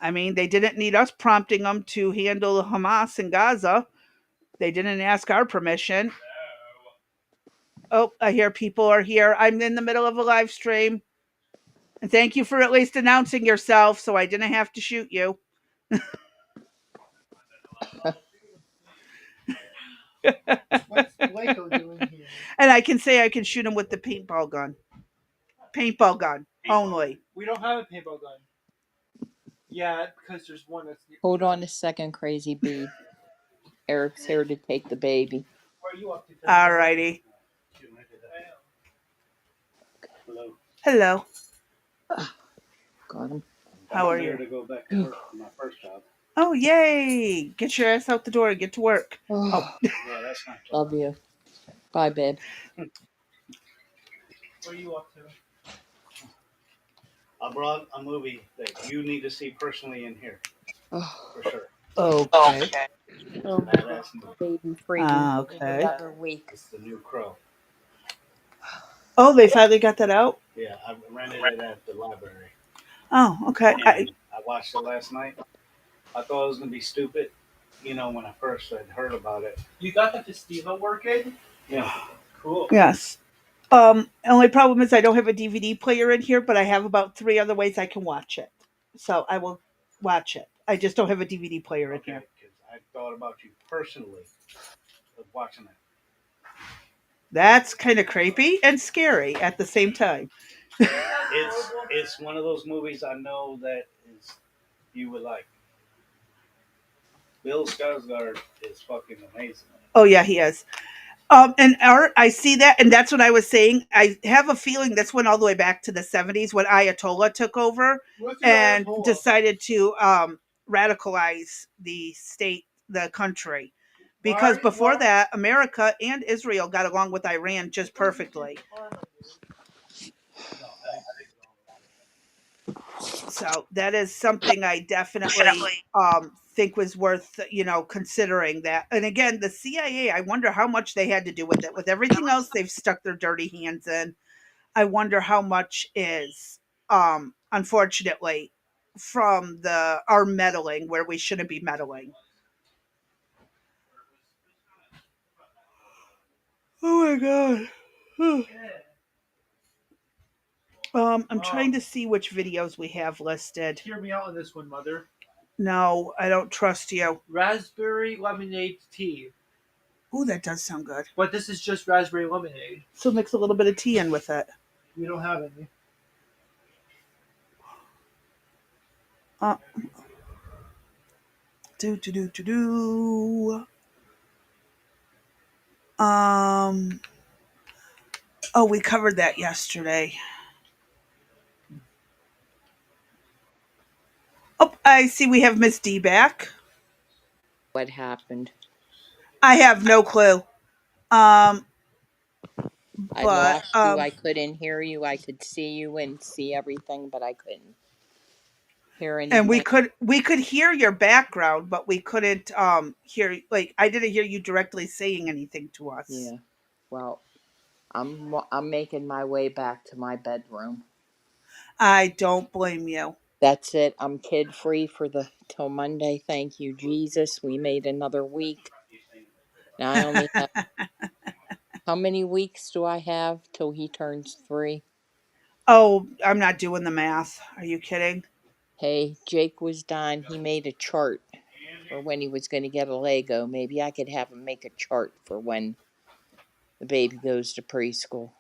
I mean, they didn't need us prompting them to handle Hamas in Gaza. They didn't ask our permission. Oh, I hear people are here. I'm in the middle of a live stream. And thank you for at least announcing yourself so I didn't have to shoot you. What's Blako doing here? And I can say I can shoot him with the paintball gun. Paintball gun only. We don't have a paintball gun. Yeah, because there's one that's Hold behind. on a second, Crazy Bee. Eric's here to take the baby. Where are you up to? Alrighty. Hello. Hello. Got him. How are you? To go back to work for my first job. Oh, yay. Get your ass out the door and get to work. Oh, Oh, Yeah, that's not. love you. Bye, babe. Where are you up to? I brought a movie that you need to see personally in here Oh, for sure. okay. oh my God. Badass movie. Baby freaking Okay. another week. It's the new Crow. Oh, they finally got that out? Yeah, I rented it at the library. Oh, okay. And I watched it last night. I thought it was gonna be stupid, when I first had heard about it. You got the Festiva working? Yeah. Cool. Yes. Only problem is I don't have a DVD player in here, but I have about three other ways I can watch it. So I will watch it. I just don't have a DVD player in Okay, here. because I thought about you personally of watching it. That's kind of creepy and scary at the same time. It's one of those movies I know that is you would like. Bill Skarsgård is fucking amazing. Oh yeah, he is. And Art, I see that, and that's what I was saying. I have a feeling this went all the way back to the '70s when Ayatollah took over and decided to radicalize the state, the country, because before that, America and Israel got along with Iran just perfectly. So that is something I definitely think was worth considering that. And again, the CIA, I wonder how much they had to do with it. With everything else, they've stuck their dirty hands in. I wonder how much is, unfortunately, from the our meddling where we shouldn't be meddling. Oh my god. I'm trying to see which videos we have listed. Hear me out on this one, Mother. No, I don't trust you. Raspberry lemonade tea. Ooh, that does sound good. But this is just raspberry lemonade. So mix a little bit of tea in with it. We don't have any. Uh, do. Um. Oh, we covered that yesterday. Oh, I see we have Miss D back. What happened? I have no clue. Um, I but lost you. I couldn't hear you. I could see you and see everything, but I couldn't hear and anything. we could hear your background, but we couldn't hear, like, I didn't hear you directly saying anything to us. Yeah. Well, I'm making my way back to my bedroom. I don't blame you. That's it. I'm kid free for the till Monday. Thank you, Jesus. We made another week. Now I only have how many weeks do I have till he turns 3? Oh, I'm not doing the math. Are you kidding? Hey, Jake was dying. He made a chart for when he was going to get a Lego. Maybe I could have him make a chart for when the baby goes to preschool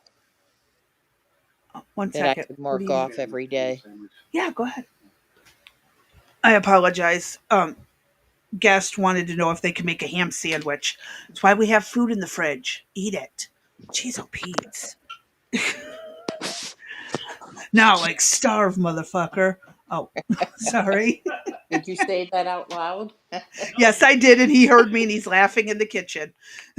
Oh, one that I second. could What do mark you need? off every day. Yeah, go ahead. I apologize. Guest wanted to know if they could make a ham sandwich. That's why we have food in the fridge. Eat it. Jeez, oh Pete. Now, like, starve, motherfucker. Oh, sorry. Did you say that out loud? Yes, I did, and he heard me, and he's laughing in the kitchen.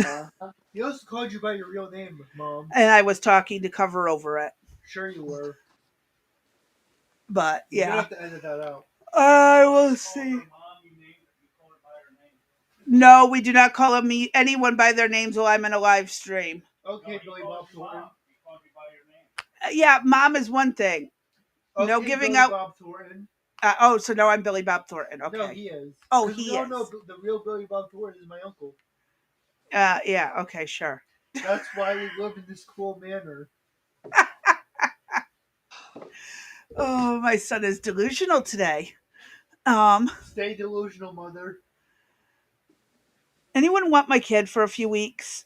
Uh-huh. He also called you by your real name, Mom. And I was talking to cover over it. Sure you were. But You're gonna yeah, have to edit that out. I will see. No, we do not call anyone by their names while I'm in a live stream. Okay, Billy Bob Thornton. Yeah, mom is one thing. No Okay, giving Billy out. Bob Thornton. Oh, so no, I'm Billy Bob Thornton. Okay. No, he is. Oh, 'Cause he we all is. know the real Billy Bob Thornton is my uncle. Yeah. Okay. Sure. That's why we live in this cool manner. Oh, my son is delusional today. Stay delusional, Mother. Anyone want my kid for a few weeks?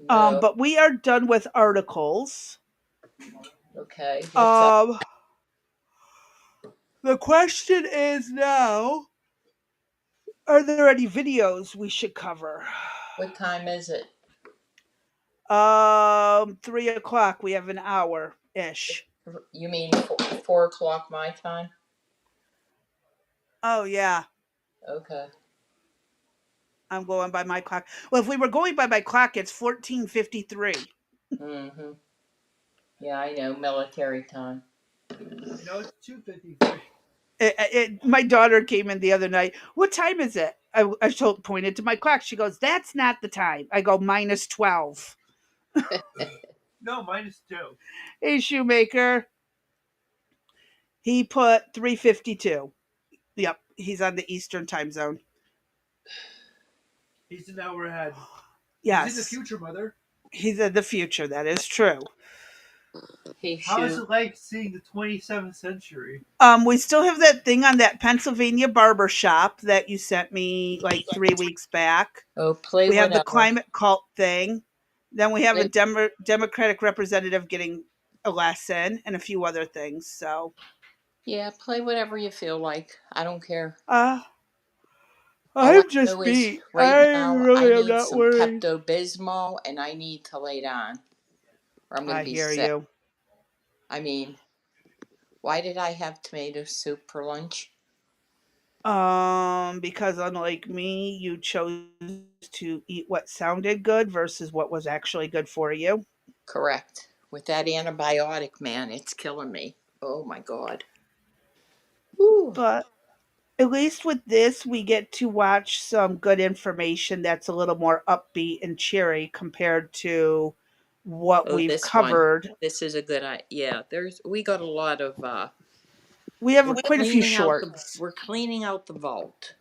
No. But we are done with articles. Okay. What's up? The question is now, are there any videos we should cover? What time is it? 3 o'clock. We have an hour ish. You mean 4 o'clock my time? Oh yeah, Okay. I'm going by my clock. Well, if we were going by my clock, it's 14:53. Mm-hmm. Yeah, I know. Military time. No, it's 2:53. My daughter came in the other night. What time is it? I pointed to my clock. She goes, "That's not the time." I go, -12. No, -2. Hey, Shoemaker. He put 3:52. Yep, he's on the Eastern time zone. He's an hour ahead. Yes. He's in the future, Mother. He's in the future. That is true. Hey, How is Shu. it like seeing the 27th century? We still have that thing on that Pennsylvania Barbershop that you sent me like 3 weeks back. Oh, play We have the whatever. climate cult thing. Then we have a Play- Democratic representative getting a lesson and a few other things. So, Yeah, play whatever you feel like. I don't care. uh, All I I'm just know is beat. right I now I really am need not some worried. Pepto Bismol and I need to lay down or I'm going I to be hear sick. you. I mean, why did I have tomato soup for lunch? Because unlike me, you chose to eat what sounded good versus what was actually good for you. Correct. With that antibiotic, man, it's killing me. Oh my God. Whew. But at least with this, we get to watch some good information that's a little more upbeat and cheery compared to what Oh, we've this one. covered. This is a good idea. Yeah, we got a lot of We have we're quite a few cleaning out shorts. we're cleaning out the vault.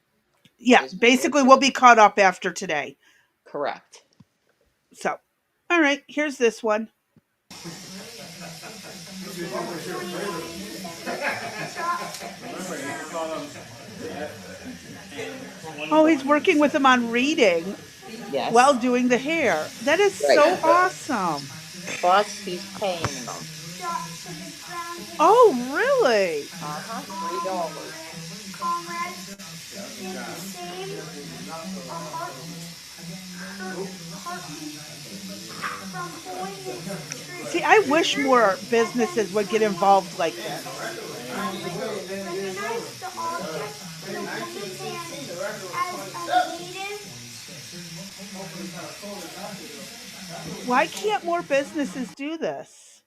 Yeah, Is what we're basically doing. we'll be caught up after today. Correct. So, all right, here's this one. Oh, he's working with him on reading Yes. while doing the hair. That is Right. so awesome. Plus, he's paying them. Oh, really? $3. See, I wish more businesses would get involved like this. Why can't more businesses do this?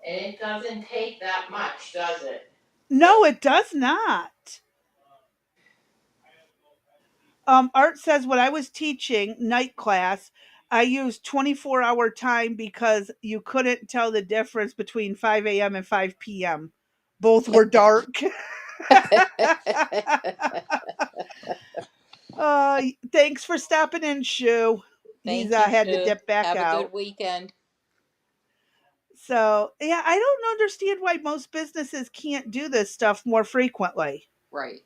And it doesn't take that much, does it? No, it does not. Art says when I was teaching night class, I used 24-hour time because you couldn't tell the difference between 5 a.m. and 5 p.m. Both were dark. Thanks for stopping in, Shu. He's Thank you, had to Sue. dip back Have a out. good weekend. So, yeah, I don't understand why most businesses can't do this stuff more frequently. Right.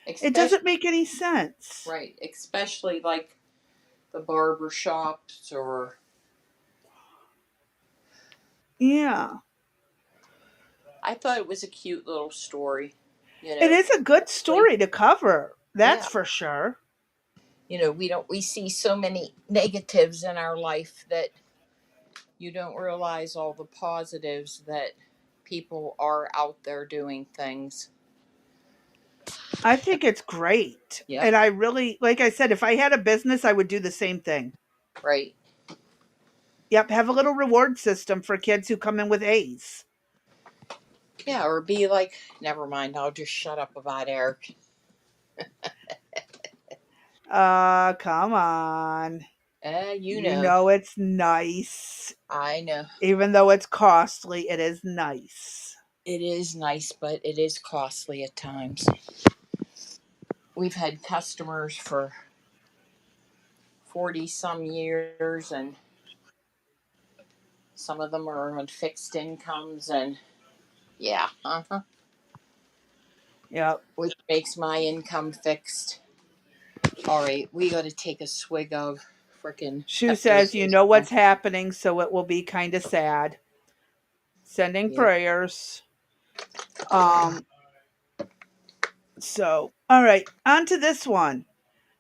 It doesn't make any sense. Right. Especially like the barbershops or. Yeah. I thought it was a cute little story. It is a good story to cover. That's Yeah. for sure. We see so many negatives in our life that you don't realize all the positives that people are out there doing things. I think it's great. Yep. And I really, like I said, if I had a business, I would do the same thing. Right. Yep, have a little reward system for kids who come in with A's. Yeah, or be like, never mind, I'll just shut up about Eric. Come on. You You know it's nice. I know. Even though it's costly, it is nice. It is nice, but it is costly at times. We've had customers for 40 some years, and some of them are on fixed incomes, and yeah, Yep. which makes my income fixed. All right, we got to take a swig of freaking. Shu says, you know what's happening, so it will be kind of sad. Sending prayers. So, all right, on to this one.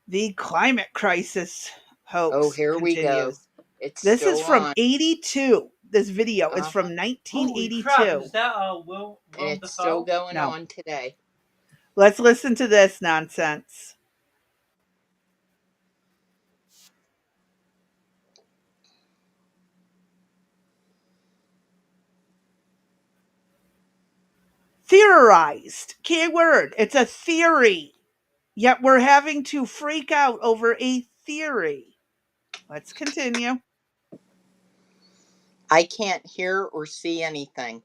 The climate crisis hoax. Oh, here continues. we go. This is from 82. This video is from 1982. Is that it's still going on today. Let's listen to this nonsense. Theorized. Keyword. It's a theory. Yet we're having to freak out over a theory. Let's continue. I can't hear or see anything.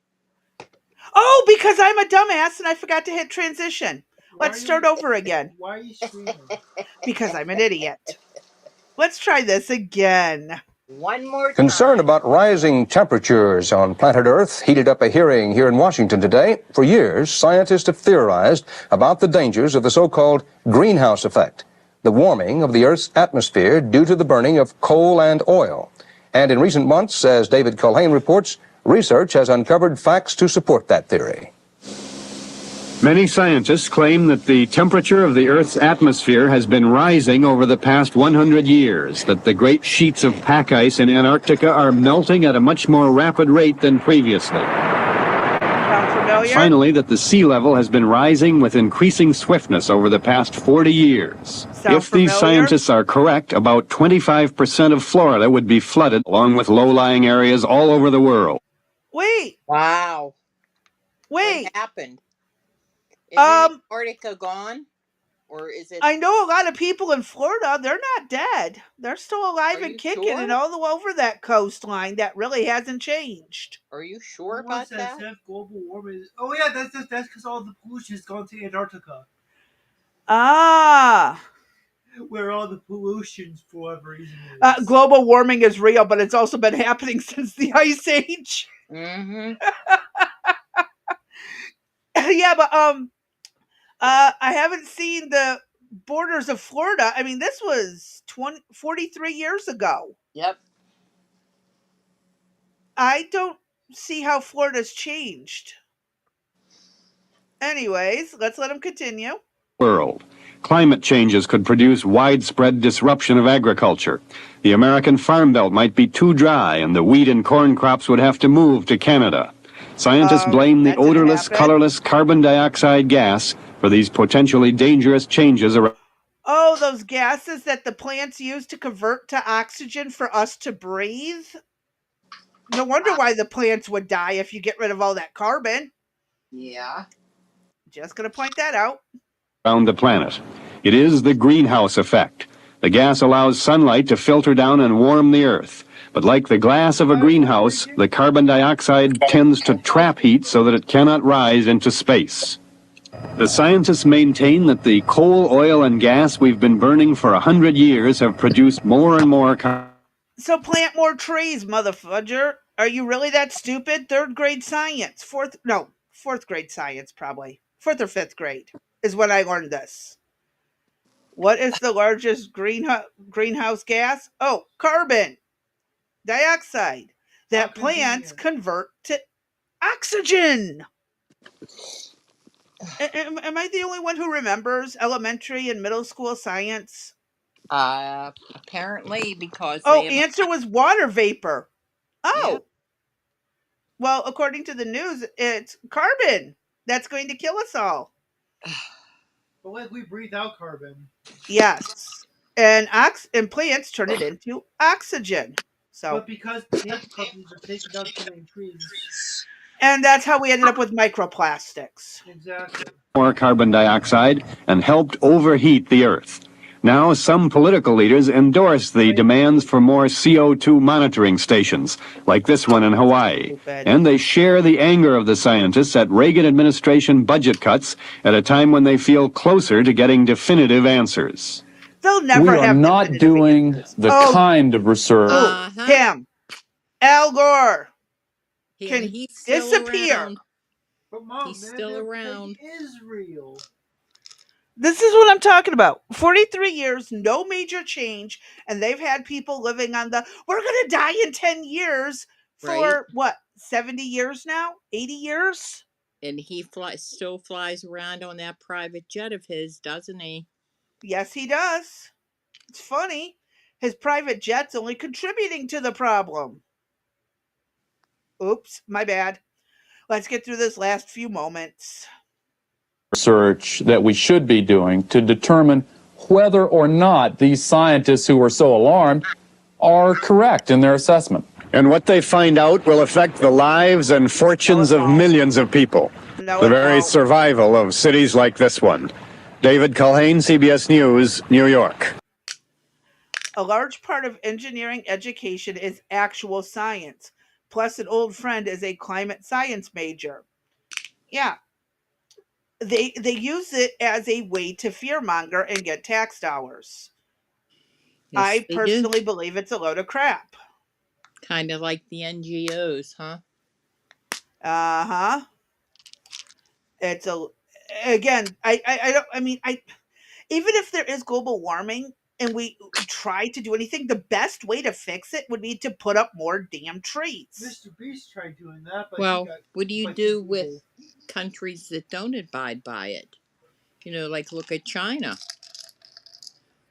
Oh, because I'm a dumbass and I forgot to hit transition. Let's start over again. Why are you screaming? Because I'm an idiot. Let's try this again. One more time. Concern about rising temperatures on planet Earth heated up a hearing here in Washington today. For years, scientists have theorized about the dangers of the so-called greenhouse effect, the warming of the Earth's atmosphere due to the burning of coal and oil. And in recent months, as David Culhane reports, research has uncovered facts to support that theory. Many scientists claim that the temperature of the Earth's atmosphere has been rising over the past 100 years, that the great sheets of pack ice in Antarctica are melting at a much more rapid rate than previously. Sound familiar? Finally, that the sea level has been rising with increasing swiftness over the past 40 years. If these scientists are correct, about 25% of Florida would be flooded, along with low-lying areas all over the world. Wait. Wow. Wait. What happened? Is Antarctica gone? or is it? I know a lot of people in Florida, they're not dead. They're still alive Are and you kicking and sure? all over that coastline. That really hasn't changed. Are you sure Who wants about that that? said global warming? Oh yeah, that's because all the pollution has gone to Antarctica, Ah, where all the pollution for whatever reason is. global warming is real, but it's also been happening since the Ice Age. Mm-hmm. Yeah, but I haven't seen the borders of Florida. I mean, this was 43 years ago. Yep. I don't see how Florida's changed. Anyways, let's let him continue. World. Climate changes could produce widespread disruption of agriculture. The American farm belt might be too dry, and the wheat and corn crops would have to move to Canada. Scientists blame the That didn't odorless, happen. colorless carbon dioxide gas for these potentially dangerous changes around. Oh, those gases that the plants use to convert to oxygen for us to breathe? No wonder why the plants would die if you get rid of all that carbon. Yeah. Just gonna point that out. Around the planet. It is the greenhouse effect. The gas allows sunlight to filter down and warm the earth. But like the glass of a greenhouse, the carbon dioxide tends to trap heat so that it cannot rise into space. The scientists maintain that the coal, oil, and gas we've been burning for 100 years have produced more and more carbon. So plant more trees, motherfudger. Are you really that stupid? Third grade science. Fourth grade science, probably. Fourth or fifth grade is when I learned this. What is the largest greenhouse gas? Oh, carbon dioxide that plants convert to oxygen. Am I the only one who remembers elementary and middle school science? Apparently because Oh, they have. answer was water vapor. Yep. Oh, well, according to the news, it's carbon that's going to kill us all. But like we breathe out carbon. Yes. And plants turn it into oxygen. So, But because paper companies are taking down too many trees. and that's how we ended up with microplastics. Exactly. More carbon dioxide and helped overheat the earth. Now, some political leaders endorse the demands for more CO2 monitoring stations, like this one in Hawaii. Stupid. And they share the anger of the scientists at Reagan administration budget cuts at a time when they feel closer to getting definitive answers. They'll never We are have not definitive doing answers. the Oh, kind of research. Him. Al Gore And can he's still disappear. around. But mom, He's man, still that around. is real. This is what I'm talking about. 43 years, no major change, and they've had people living on we're going to die in 10 years for Right. what, 70 years now? 80 years? And he still flies around on that private jet of his, doesn't he? Yes, he does. It's funny. His private jet's only contributing to the problem. Oops, my bad. Let's get through this last few moments. Research that we should be doing to determine whether or not these scientists who are so alarmed are correct in their assessment. And what they find out will affect the lives and fortunes of millions of people. No, The it very won't. survival of cities like this one. David Culhane, CBS News, New York. A large part of engineering education is actual science. Plus, an old friend is a climate science major. Yeah, they use it as a way to fearmonger and get tax dollars. Yes, I they do. personally believe it's a load of crap. Kind of like the NGOs, huh? Uh-huh. It's a again, I don't I mean I even if there is global warming and we try to do anything, the best way to fix it would be to put up more damn trees. Mr. Beast tried doing that, but Well, he got what do you like do evil. with countries that don't abide by it? You know, like look at China.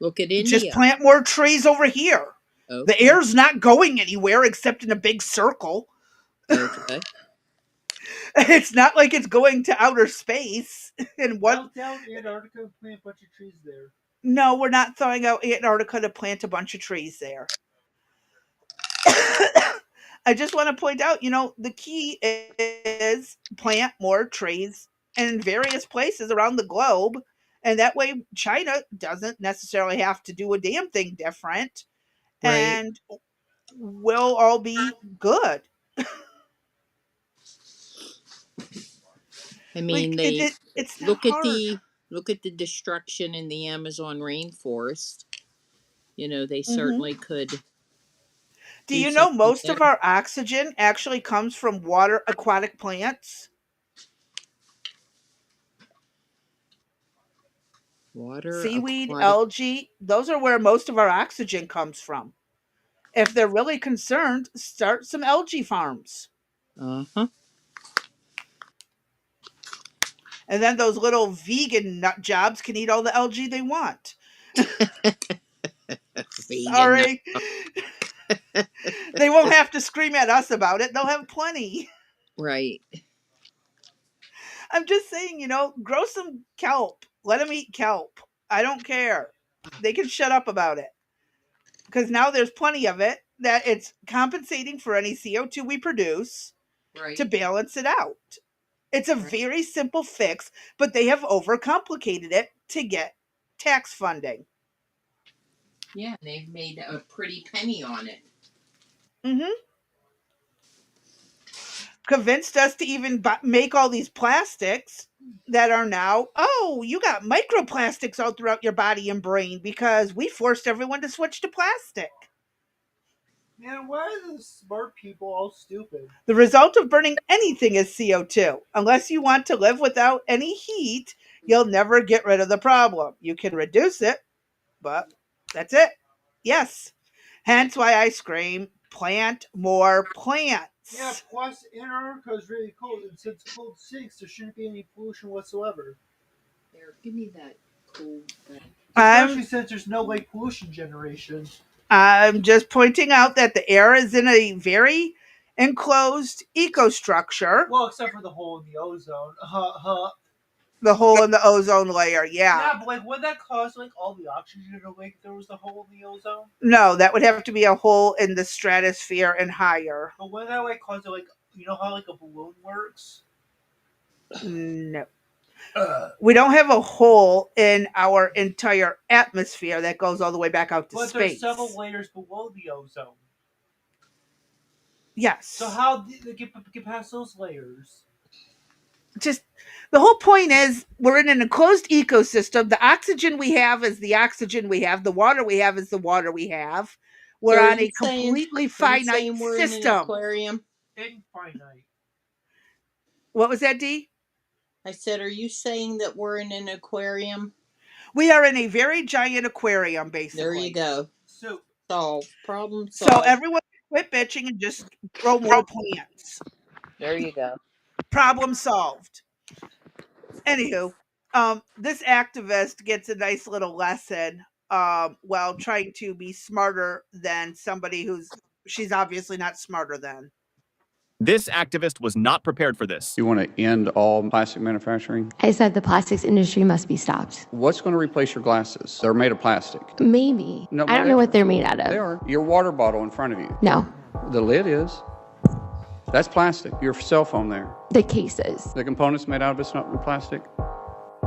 Look at Just India. plant more trees over here. Okay. The air's not going anywhere except in a big circle. Okay. It's not like it's going to outer space. And Melt down Antarctica and plant a bunch of trees there. No, we're not throwing out Antarctica to plant a bunch of trees there. I just want to point out, the key is plant more trees in various places around the globe And that way, China doesn't necessarily have to do a damn thing different, Right. and we'll all be good. I mean, Like it's not look at hard. the look at the destruction in the Amazon rainforest. You know, they Hmm. certainly could Do do you know something most of there. our oxygen actually comes from water aquatic plants? Water Seaweed, aquatic. algae, those are where most of our oxygen comes from. If they're really concerned, start some algae farms. Uh-huh. And then those little vegan nut jobs can eat all the algae they want. Vegan nut. Sorry. They won't have to scream at us about it. They'll have plenty. Right. I'm just saying, grow some kelp. Let them eat kelp. I don't care. They can shut up about it. Because now there's plenty of it that it's compensating for any CO2 we produce to Right. balance it out. It's a Right. very simple fix, but they have overcomplicated it to get tax funding. Yeah, they've made a pretty penny on it. Hmm. Convinced us to even make all these plastics that are now, oh, you got microplastics all throughout your body and brain because we forced everyone to switch to plastic. Man, why are the smart people all stupid? The result of burning anything is CO2. Unless you want to live without any heat, you'll never get rid of the problem. You can reduce it, but that's it. Yes. Hence why I scream, plant more plants. Yeah, plus Antarctica is really cold, and since cold sinks, there shouldn't be any pollution whatsoever. There, give me that cool thing. Especially I'm since there's no like pollution generation. I'm just pointing out that the air is in a very enclosed ecostructure. Well, except for the hole in the ozone. The hole in the ozone layer, yeah. Yeah, but like, would that cause like all the oxygen to leak if there was the hole in the ozone? No, that would have to be a hole in the stratosphere and higher. But would that like cause it like how like a balloon works? No. We don't have a hole in our entire atmosphere that goes all the way back out to But space. there's several layers below the ozone. Yes. So how do they get past those layers? Just the whole point is we're in an enclosed ecosystem. The oxygen we have is the oxygen we have. The water we have is the water we have. So We're are on you a saying completely finite we're in an system. aquarium? Infinite. What was that, D? I said, are you saying that we're in an aquarium? We are in a very giant aquarium, basically. There you go. So Solved. Problem So solved. everyone quit bitching and just grow more plants. There you go. Problem solved. Anywho, this activist gets a nice little lesson while trying to be smarter than somebody she's obviously not smarter than. This activist was not prepared for this. You want to end all plastic manufacturing? I said the plastics industry must be stopped. What's going to replace your glasses? They're made of plastic. Maybe. No, I don't know what they're made out of. They are. Your water bottle in front of you. No, The lid is. That's plastic. Your cell phone there. the cases. The components made out of it's not plastic.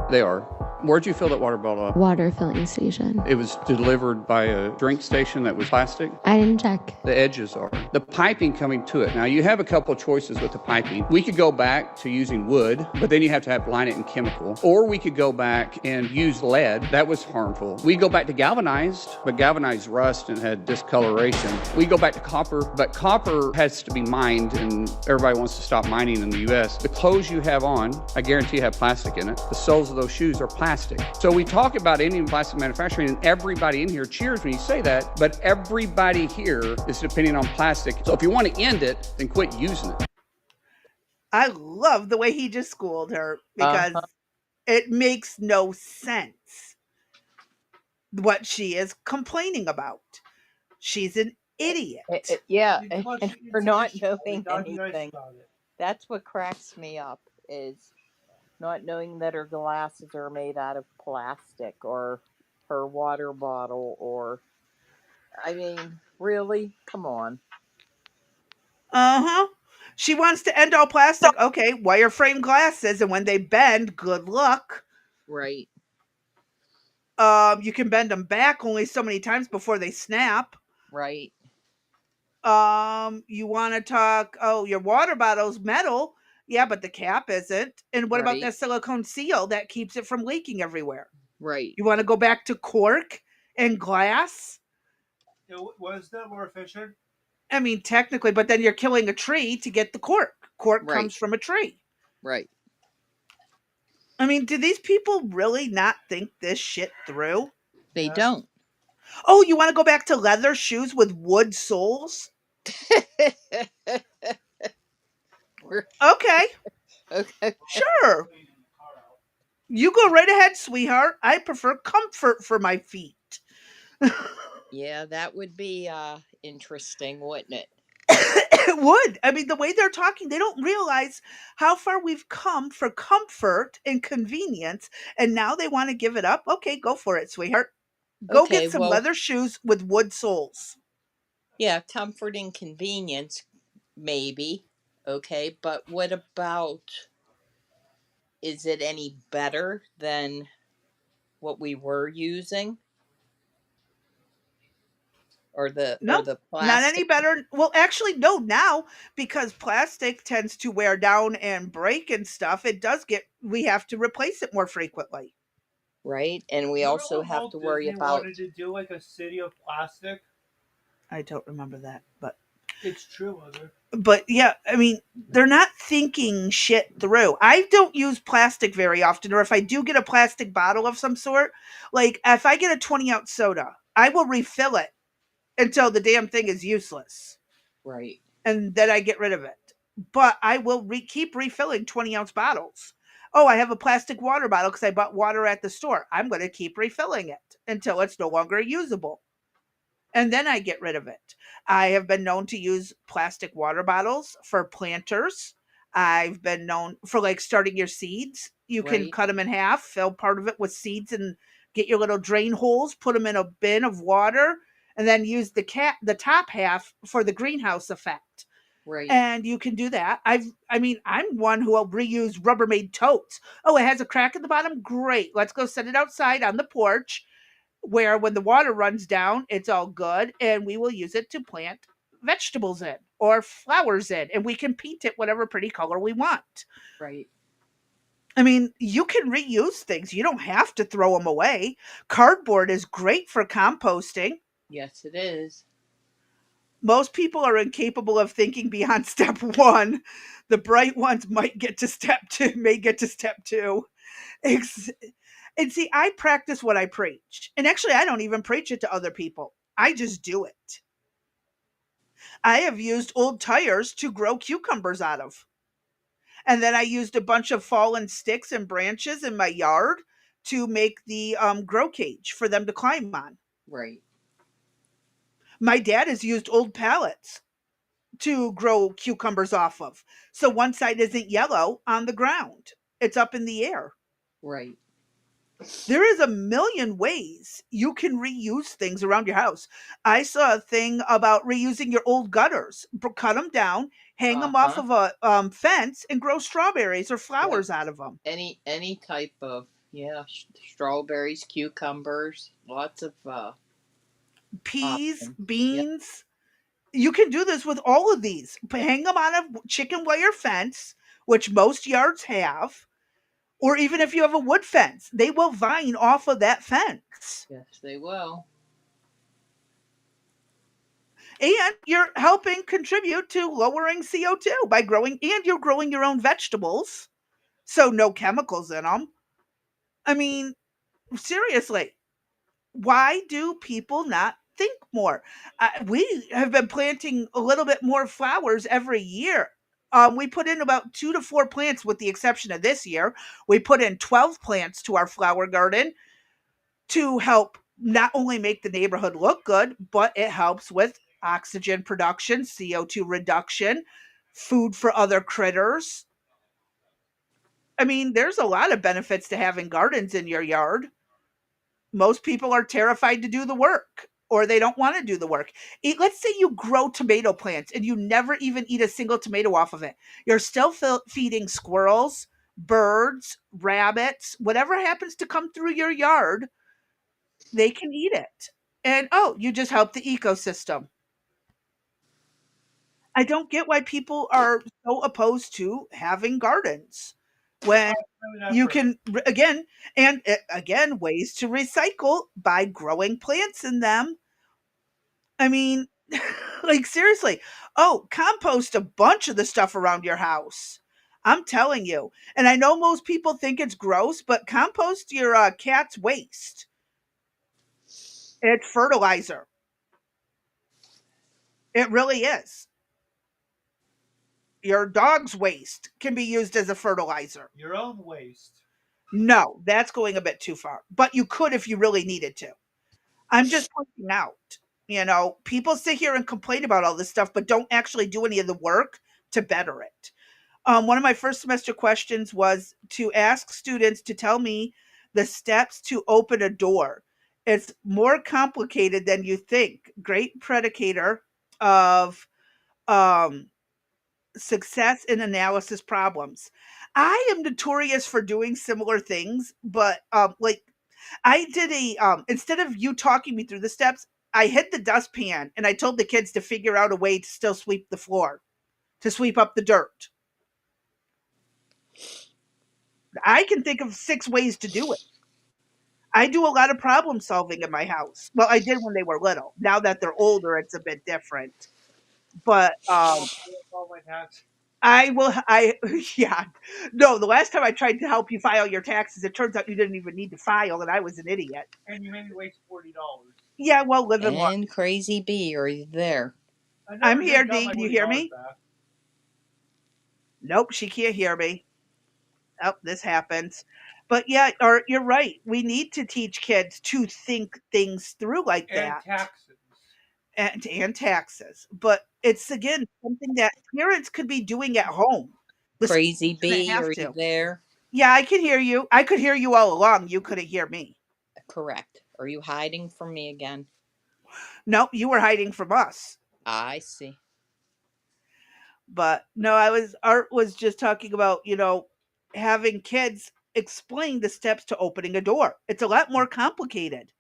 They are. Where'd you fill that water bottle up? Water filling station. It was delivered by a drink station that was plastic. I didn't check. The edges are. The piping coming to it. Now, you have a couple of choices with the piping. We could go back to using wood, but then you have to line it in chemical. Or we could go back and use lead. That was harmful. We go back to galvanized, but galvanized rust and had discoloration. We go back to copper, but copper has to be mined, and everybody wants to stop mining in the U.S. The clothes you have on, I guarantee have plastic in it. The soles of those shoes are plastic. So we talk about Indian plastic manufacturing, and everybody in here cheers when you say that, but everybody here is depending on plastic. So if you want to end it, then quit using it. I love the way he just schooled her because it makes no sense what she is complaining about. She's an idiot. Yeah, Because and it's for not additional, knowing they're not nice anything. about it. That's what cracks me up, is not knowing that her glasses are made out of plastic, or her water bottle, or, I mean, really? Come on. Uh-huh. She wants to end all plastic. Okay, wire frame glasses, and when they bend, good luck. Right. You can bend them back only so many times before they snap. Right. You want to talk, oh, your water bottle's metal. Yeah, but the cap isn't. And what about Right. that silicone seal that keeps it from leaking everywhere? Right. You want to go back to cork and glass? Was that more efficient? I mean, technically, but then you're killing a tree to get the cork. Cork Right. comes from a tree. Right. I mean, do these people really not think this shit through? They don't. Oh, you want to go back to leather shoes with wood soles? Okay, Okay. sure. You go right ahead, sweetheart. I prefer comfort for my feet. Yeah, that would be interesting, wouldn't it? It would. I mean, the way they're talking, they don't realize how far we've come for comfort and convenience, and now they want to give it up. Okay, go for it, sweetheart. Go Okay, get some well, leather shoes with wood soles. yeah, comfort and convenience, maybe. Okay, but what about, is it any better than what we were using? Or No, the not any plastic? better. Well, actually, no, now because plastic tends to wear down and break and stuff, we have to replace it more frequently. Right? And we also have to worry Disney about, wanted to do like a city of plastic. I don't remember that, but It's true, Mother. yeah, I mean, they're not thinking shit through. I don't use plastic very often, or if I do get a plastic bottle of some sort, like if I get a 20-ounce soda, I will refill it until the damn thing is useless. right, And then I get rid of it. But I will keep refilling 20-ounce bottles. Oh, I have a plastic water bottle because I bought water at the store. I'm going to keep refilling it until it's no longer usable. And then I get rid of it. I have been known to use plastic water bottles for planters. I've been known for like starting your seeds. You can right, cut them in half, fill part of it with seeds, and get your little drain holes, put them in a bin of water, and then use the top half for the greenhouse effect. right, And you can do that. I'm one who will reuse Rubbermaid totes. Oh, it has a crack at the bottom. Great. Let's go set it outside on the porch where when the water runs down, it's all good. And we will use it to plant vegetables in or flowers in. And we can paint it whatever pretty color we want. right. I mean, you can reuse things. You don't have to throw them away. Cardboard is great for composting. Yes, it is. Most people are incapable of thinking beyond step one. The bright ones might get to step two, may get to step two. And see, I practice what I preach. And actually, I don't even preach it to other people. I just do it. I have used old tires to grow cucumbers out of. And then I used a bunch of fallen sticks and branches in my yard to make the grow cage for them to climb on. Right, My dad has used old pallets to grow cucumbers off of. So one side isn't yellow on the ground, it's up in the air. right, There is a million ways you can reuse things around your house. I saw a thing about reusing your old gutters. Cut them down, hang them off uh-huh. of a fence, and grow strawberries or Yep. flowers out of them. Any type of, yeah, strawberries, cucumbers, lots of Peas, options. Yep, beans. You can do this with all of these. Hang them on a chicken wire fence, which most yards have. Or even if you have a wood fence, they will vine off of that fence. yes, they will. And you're helping contribute to lowering CO2 by growing, and you're growing your own vegetables. So no chemicals in them. I mean, seriously, why do people not think more? We have been planting a little bit more flowers every year. We put in about 2 to 4 plants with the exception of this year. We put in 12 plants to our flower garden to help not only make the neighborhood look good, but it helps with oxygen production, CO2 reduction, food for other critters. I mean, there's a lot of benefits to having gardens in your yard. Most people are terrified to do the work or they don't want to do the work. Let's say you grow tomato plants and you never even eat a single tomato off of it. You're still feeding squirrels, birds, rabbits, whatever happens to come through your yard. They can eat it. And oh, you just help the ecosystem. I don't get why people are so opposed to having gardens when you can again and again ways to recycle by growing plants in them. I mean, like seriously. Oh, compost a bunch of the stuff around your house. I'm telling you. And I know most people think it's gross, but compost your cat's waste. It's fertilizer. It really is. Your dog's waste can be used as a fertilizer. Your own waste. No, that's going a bit too far. But you could if you really needed to. I'm just pointing out, people sit here and complain about all this stuff, but don't actually do any of the work to better it. One of my first semester questions was to ask students to tell me the steps to open a door. It's more complicated than you think. Great predicator of um, success in analysis problems. I am notorious for doing similar things, but like I did instead of you talking me through the steps, I hit the dustpan and I told the kids to figure out a way to still sweep the floor, to sweep up the dirt. I can think of 6 ways to do it. I do a lot of problem solving in my house. Well, I did when they were little. Now that they're older, it's a bit different. But All my tax. I yeah. No, the last time I tried to help you file your taxes, it turns out you didn't even need to file and I was an idiot. And you made me waste $40. Yeah, well, live and learn. And Crazy Bee, are you there? I'm here, Dee. Can you hear me? Nope, she can't hear me. Oh, this happens. But yeah, or you're right. We need to teach kids to think things through like And that. taxes. And taxes. But it's again something that parents could be doing at home. The schools Crazy shouldn't Bee, have are you to. there? Yeah, I can hear you. I could hear you all along. You couldn't hear me. Correct. Are you hiding from me again? Nope, you were hiding from us. I see. But no, Art was just talking about, having kids explain the steps to opening a door. It's a lot more complicated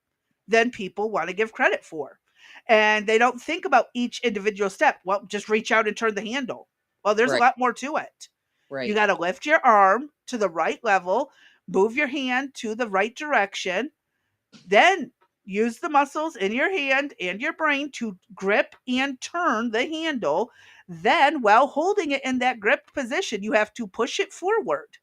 than people want to give credit for. And they don't think about each individual step. Well, just reach out and turn the handle. Well, there's a Right, lot more to it. You right. got to lift your arm to the right level, move your hand to the right direction, then use the muscles in your hand and your brain to grip and turn the handle. Then, while holding it in that gripped position, you have to push it forward.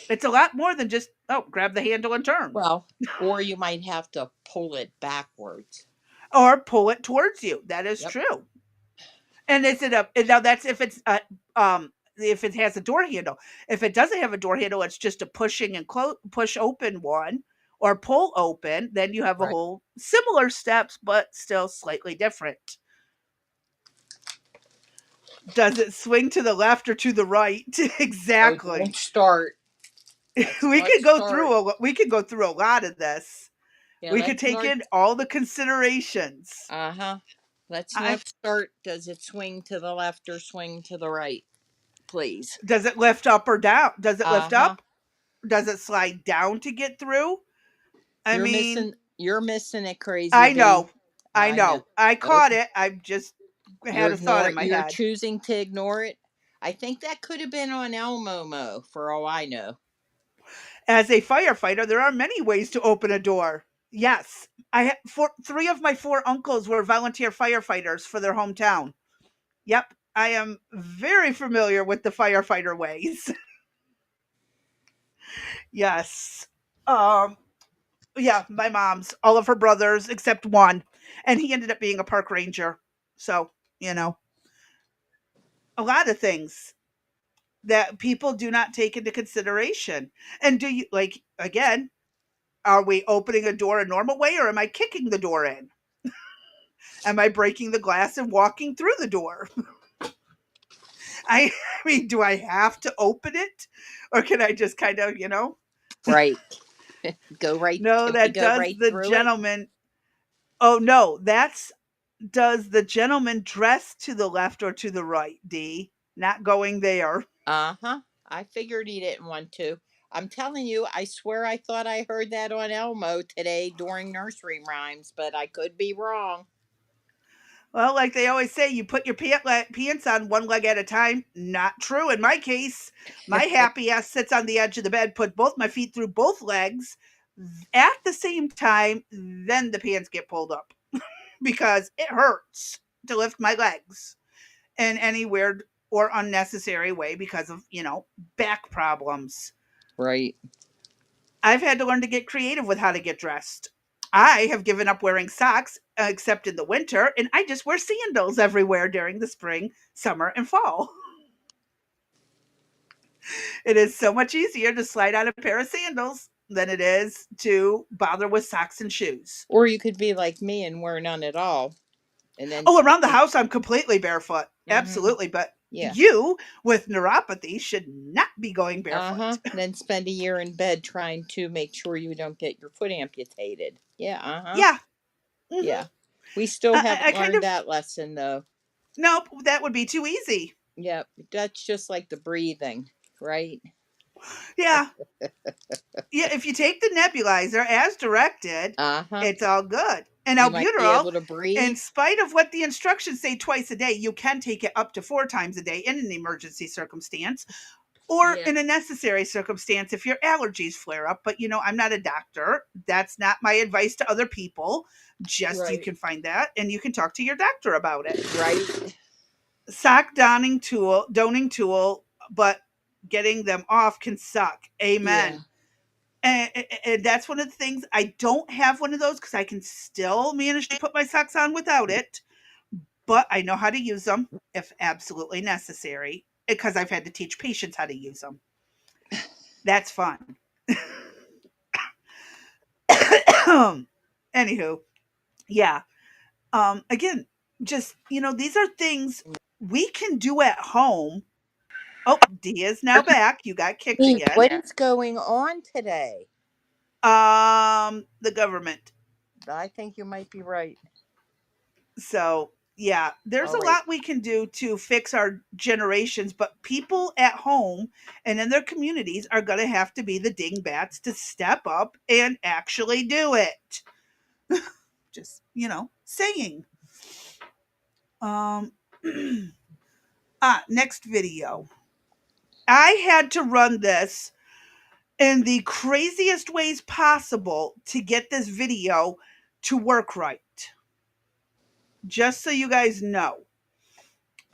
It's a lot more than just, oh, grab the handle and turn Well, or you might have to pull it backwards. or pull it towards you. That is Yep. true. And is it a now that's if it has a door handle. If it doesn't have a door handle, it's just a pushing and push open one or pull open, then you have a Right. whole similar steps but still slightly different. Does it swing to the left or to the right? Oh, Exactly. don't start. Let's We not could go start. through a lot of this. Yeah, We could let's take not. in all the considerations. Uh-huh. Let's I not start. Does it swing to the left or swing to the right? Please. Does it lift up or down? Does it lift Uh-huh. up? Does it slide down to get through? I mean, You're missing it, Crazy I Bee. know. I I know. know. I caught Okay. it. I just had a thought in my You're head. choosing to ignore it. I think that could have been on Elmo for all I know. As a firefighter, there are many ways to open a door. Yes. Three of my 4 uncles were volunteer firefighters for their hometown. Yep. I am very familiar with the firefighter ways. Yes. Um yeah, my mom's, all of her brothers except one, and he ended up being a park ranger. So, you know, a lot of things that people do not take into consideration. And do you like again, are we opening a door a normal way or am I kicking the door in? Am I breaking the glass and walking through the door? I mean, do I have to open it or can I just kind of, Right. Go right. no, Can we that go does right the through it? gentleman. Oh no, that's does the gentleman dress to the left or to the right, D? Not going there. Uh-huh. I figured he didn't want to. I'm telling you, I swear I thought I heard that on Elmo today during nursery rhymes, but I could be wrong. Well, like they always say, you put your pants on one leg at a time. Not true. In my case, my happy ass sits on the edge of the bed, put both my feet through both legs at the same time, then the pants get pulled up because it hurts to lift my legs in any weird or unnecessary way because of, back problems. Right. I've had to learn to get creative with how to get dressed. I have given up wearing socks, except in the winter, and I just wear sandals everywhere during the spring, summer, and fall. It is so much easier to slide on a pair of sandals than it is to bother with socks and shoes. Or you could be like me and wear none at all. And then Oh, around the house, I'm completely barefoot. Absolutely. But Yeah. you, with neuropathy, should not be going barefoot. Then spend a year in bed trying to make sure you don't get your foot amputated. Yeah. Yeah. Yeah. We still haven't learned that lesson, though. Nope, that would be too easy. Yep. That's just like the breathing, right? Yeah. Yeah, if you take the nebulizer as directed, it's all good. And You might be albuterol, able to breathe. in spite of what the instructions say twice a day, you can take it up to 4 times a day in an emergency circumstance or in a necessary circumstance if your allergies flare up. But, I'm not a doctor. That's not my advice to other people. Just you can find that and you can talk to your doctor about it. Right. Sock donning tool, but getting them off can suck. Amen. And that's one of the things. I don't have one of those because I can still manage to put my socks on without it. But I know how to use them if absolutely necessary because I've had to teach patients how to use them. That's fun. Anywho, yeah. Again, just, these are things we can do at home. Oh, Dia's now back. You got kicked again. What is going on today? The government. I think you might be right. So, yeah, there's a lot we can do to fix our generations, but people at home and in their communities are going to have to be the dingbats to step up and actually do it. Just, saying. Next video. I had to run this in the craziest ways possible to get this video to work right. Just so you guys know,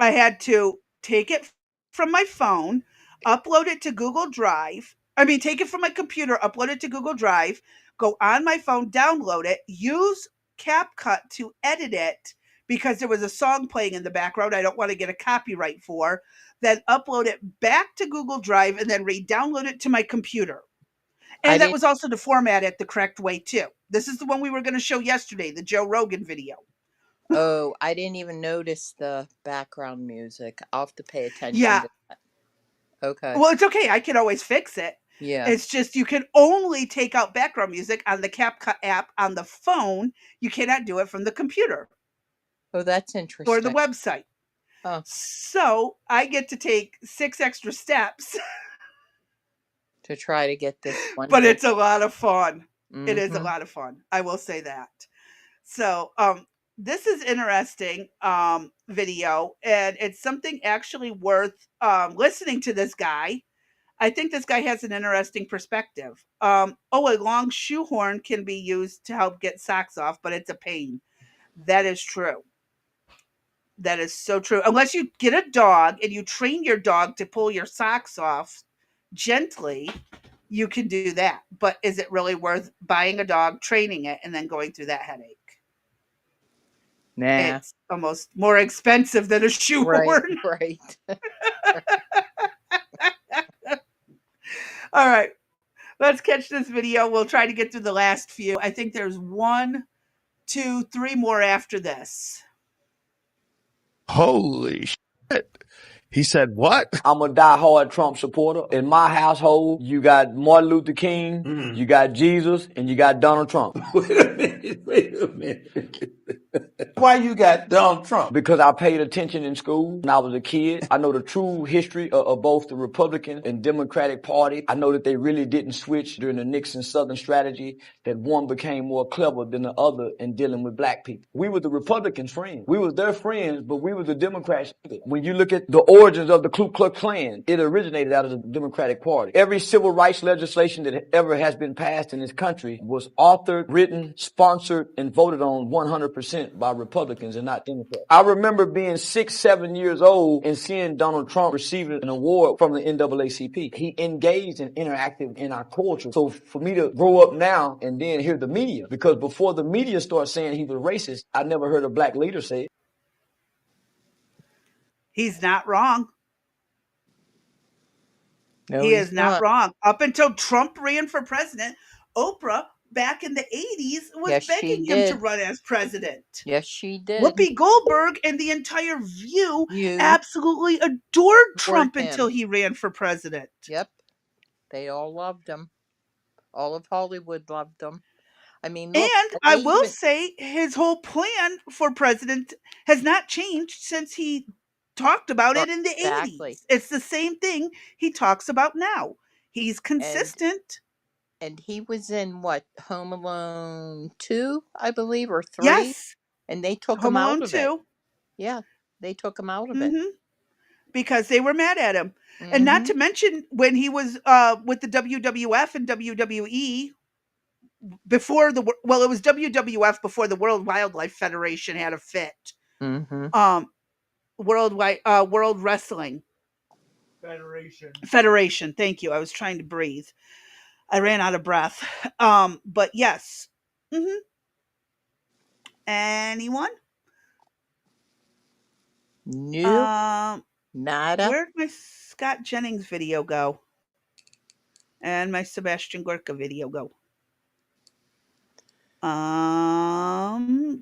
I had to take it from my phone, upload it to Google Drive. Take it from my computer, upload it to Google Drive, go on my phone, download it, use CapCut to edit it because there was a song playing in the background I don't want to get a copyright for, then upload it back to Google Drive and then re-download it to my computer. And that was also to format it the correct way too. This is the one we were going to show yesterday, the Joe Rogan video. Oh, I didn't even notice the background music. I'll have to pay attention to that. Okay. Well, it's okay. I can always fix it. Yeah. It's just you can only take out background music on the CapCut app on the phone. You cannot do it from the computer. Oh, that's interesting. Or the website. Oh. So I get to take 6 extra steps to try to get this one. But it's a lot of fun. Mm-hmm. It is a lot of fun. I will say that. So, this is interesting video, and it's something actually worth listening to this guy. I think this guy has an interesting perspective. A long shoehorn can be used to help get socks off, but it's a pain. That is true. That is so true. Unless you get a dog and you train your dog to pull your socks off gently, you can do that. But is it really worth buying a dog, training it, and then going through that headache? Nah. It's almost more expensive than a shoehorn. Right. All right. Let's catch this video. We'll try to get through the last few. I think there's 1, 2, 3 more after this. Holy shit. He said, what? I'm a diehard Trump supporter. In my household, you got Martin Luther King, you got Jesus, and you got Donald Trump. Wait a minute. Why you got Donald Trump? Because I paid attention in school when I was a kid. I know the true history of both the Republican and Democratic Party. I know that they really didn't switch during the Nixon Southern strategy, that one became more clever than the other in dealing with black people. We were the Republicans' friends. We were their friends, but we were the Democrats. When you look at the origins of the Ku Klux Klan, it originated out of the Democratic Party. Every civil rights legislation that ever has been passed in this country was authored, written, sponsored, and voted on 100% by Republicans and not Democrats. I remember being 6, 7 years old and seeing Donald Trump receiving an award from the NAACP. He engaged and interacted in our culture. So for me to grow up now and then hear the media, because before the media started saying he was racist, I never heard a black leader say it. He's not wrong. No, He he's is not wrong. Up until Trump ran for president, Oprah back in the 80s was Yes, she begging him to did. run as president. Yes, she did. Whoopi Goldberg and the entire View You absolutely adored adored Trump him. until he ran for president. Yep. They all loved him. All of Hollywood loved him. I mean, look, And and I they will even, say his whole plan for president has not changed since he talked about it in the exactly. 80s. It's the same thing he talks about now. He's consistent. And he was in what, Home Alone 2, I believe, or 3? Yes. And they took Home him out Alone of 2. it. Yeah, they took him out of it. Because they were mad at him. And not to mention when he was with the WWF and WWE before it was WWF before the World Wildlife Federation had a fit. World Wrestling Federation. Thank you. I was trying to breathe. I ran out of breath. But yes. Anyone? Nope. Nada. Where'd my Scott Jennings video go? And my Sebastian Gorka video go?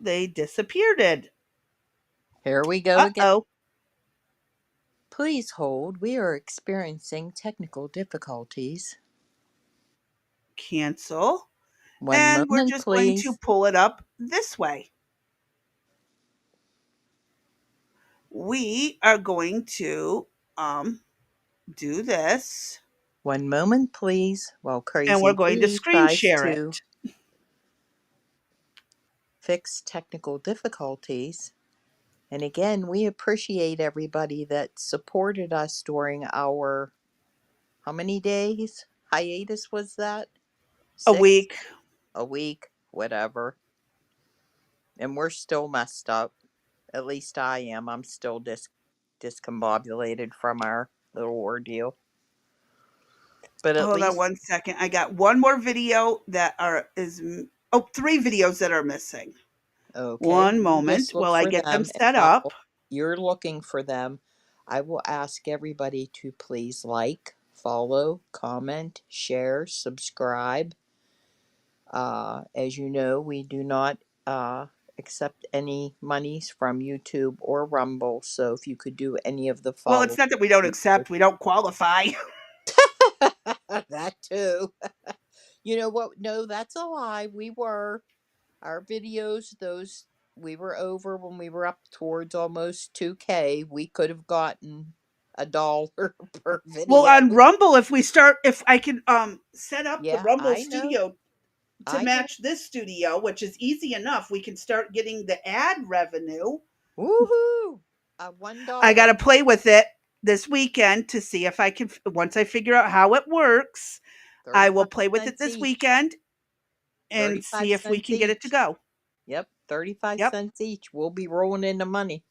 They disappeared. Here we go again. Uh-oh. Please hold. We are experiencing technical difficulties. Cancel. One and we're moment, just please. going to pull it up this way. We are going to do this. One moment, please, while Crazy And we're going to Bee screen tries share to it. fix technical difficulties. And again, we appreciate everybody that supported us during our, how many days hiatus was that? 6? A week. A week, whatever. And we're still messed up. At least I am. I'm still discombobulated from our little ordeal. But at Hold least on 1 second. I got one more video that three videos that are missing. Okay. One moment while I get them set up. You're looking for them. I will ask everybody to please like, follow, comment, share, subscribe. As you know, we do not accept any monies from YouTube or Rumble. So if you could do any of the following. Well, it's not that we don't accept. We don't qualify. That too. You know what? No, that's a lie. We were. Our videos, we were over when we were up towards almost 2K. We could have gotten $1 per video. Well, on Rumble, if I can set up the Rumble studio to match this studio, which is easy enough, we can start getting the ad revenue. Woohoo! $1. I got to play with it this weekend to see if I can, once I figure out how it works, I will play with it this weekend and see if we can get it to go. Yep, 35 cents each. We'll be rolling into money.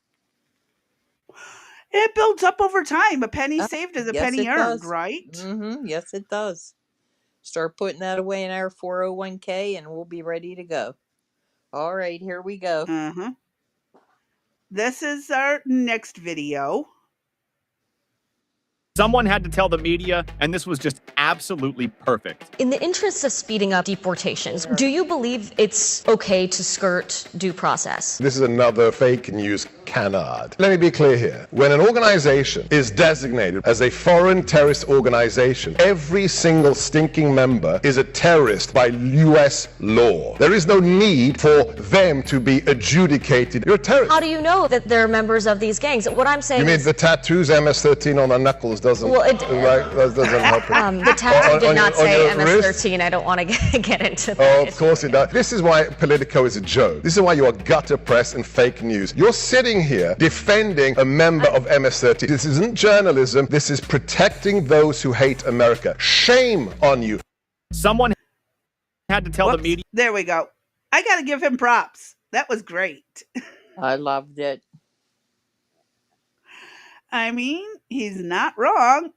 It builds up over time. A penny saved is a penny earned, right? Yes, it does. Start putting that away in our 401k and we'll be ready to go. All right, here we go. This is our next video. Someone had to tell the media, and this was just absolutely perfect. In the interest of speeding up deportations, do you believe it's okay to skirt due process? This is another fake news canard. Let me be clear here. When an organization is designated as a foreign terrorist organization, every single stinking member is a terrorist by U.S. law. There is no need for them to be adjudicated. You're a terrorist. How do you know that they're members of these gangs? What I'm saying You mean is the tattoos MS-13 on their knuckles doesn't, Well, right? That doesn't help it. the tattoo On did not say your wrist? MS-13. I don't want to get into that. Oh, of course it does. This is why Politico is a joke. This is why you are gutter press and fake news. You're sitting here defending a member of MS-13. This isn't journalism. This is protecting those who hate America. Shame on you. Someone had to tell the Whoops. media. There we go. I got to give him props. That was great. I loved it. I mean, he's not wrong.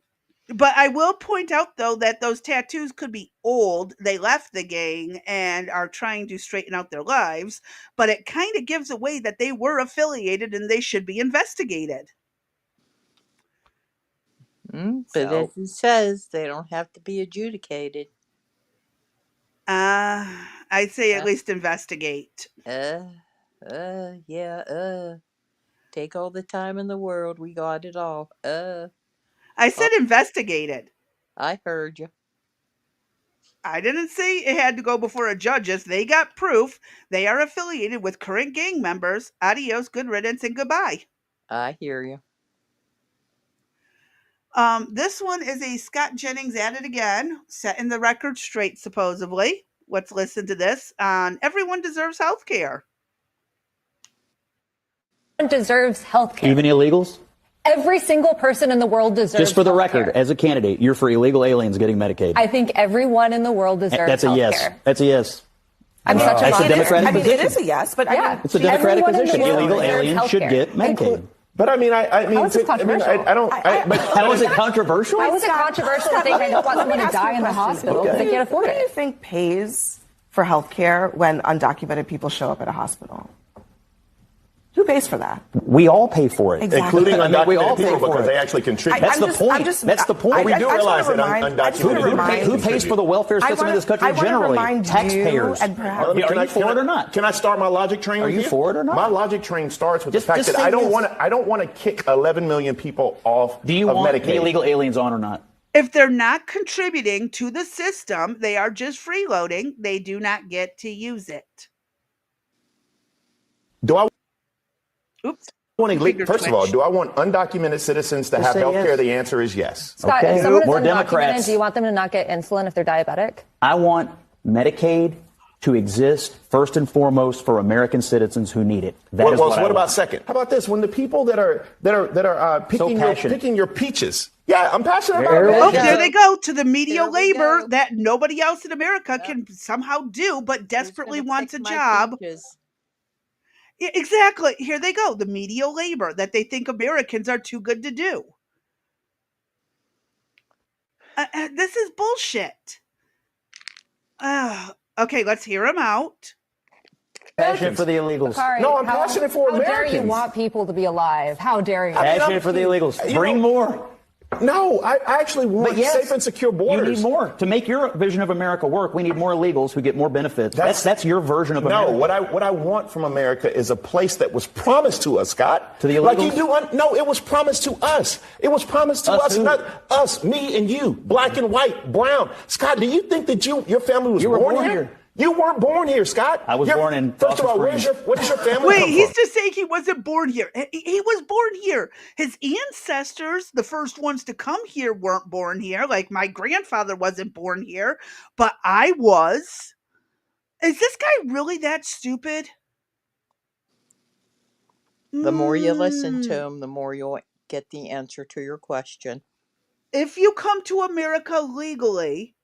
But I will point out, though, that those tattoos could be old. They left the gang and are trying to straighten out their lives. But it kind of gives away that they were affiliated and they should be investigated. But as it says, they don't have to be adjudicated. I'd say at least investigate. Take all the time in the world. We got it all. I said investigated. I heard you. I didn't say it had to go before a judges. They got proof. They are affiliated with current gang members. Adios, good riddance, and goodbye. I hear you. This one is a Scott Jennings at it again, setting the record straight, supposedly. Let's listen to this on Everyone Deserves Health Care. Deserves health care. Even illegals? Every single person in the world deserves Just for the health record, care. as a candidate, you're for illegal aliens getting Medicaid. I think everyone in the world deserves That's a health yes. care. That's a yes. I'm such a That's a modest- Democratic I mean, position. it is a yes, but I mean, It's a Democratic everyone in the position. world Illegal deserves aliens should healthcare. get Medicaid. But I mean, I mean, How is it controversial? I don't. But how is it controversial? How is it controversial to think I don't want someone to die in the hospital because they can't afford Who do you it? think pays for health care when undocumented people show up at a hospital? Who pays for that? We all pay for it. Exactly. Including undocumented we all pay people for because it. they actually contribute. That's the point. That's the point. We do realize that undocumented Who pays for the welfare system in this country generally? Taxpayers. Are you for it or not? Can I start my logic train? Are with you for it or not? My logic train starts with Just- the fact just that say I don't yes. want to kick 11 million people off Do you of want Medicaid. the illegal aliens on or not? If they're not contributing to the system, they are just freeloading. They do not get to use it. Do I Oops. want first of all, do I want undocumented citizens to Just have say health care? yes. The answer is yes. Scott, Okay. if someone is More undocumented, Democrats. do you want them to not get insulin if they're diabetic? I want Medicaid to exist first and foremost for American citizens who need it. That is Well, what so I what about want. second? How about this? When the people that are picking your peaches. Yeah, I'm passionate about it. Oh, there they go to the medial labor that nobody else in America can somehow do, but desperately wants a job. Yeah, exactly. Here they go. The medial labor that they think Americans are too good to do. This is bullshit. Okay, let's hear them out. Passionate for the illegals. Bakari, No, I'm passionate for How dare you Americans. want people to be alive? How dare you? Passionate for the illegals. Bring more. No, I actually want But yes, safe and secure borders. You need more. To make your vision of America work, we need more illegals who get more benefits. That's your version of America. No, what I want from America is a place that was promised to us, Scott. To the illegals? Like you do. No, it was promised to us. It was promised to us, who? not us, me and you, black and white, brown. Scott, do you think that your family was You were born born here? here. You weren't born here, Scott. I was born in First of all, Dawson Springs. where does your family Wait, come he's from? just saying he wasn't born here. He was born here. His ancestors, the first ones to come here, weren't born here. Like my grandfather wasn't born here, but I was. Is this guy really that stupid? The more you listen to him, the more you'll get the answer to your question. If you come to America legally,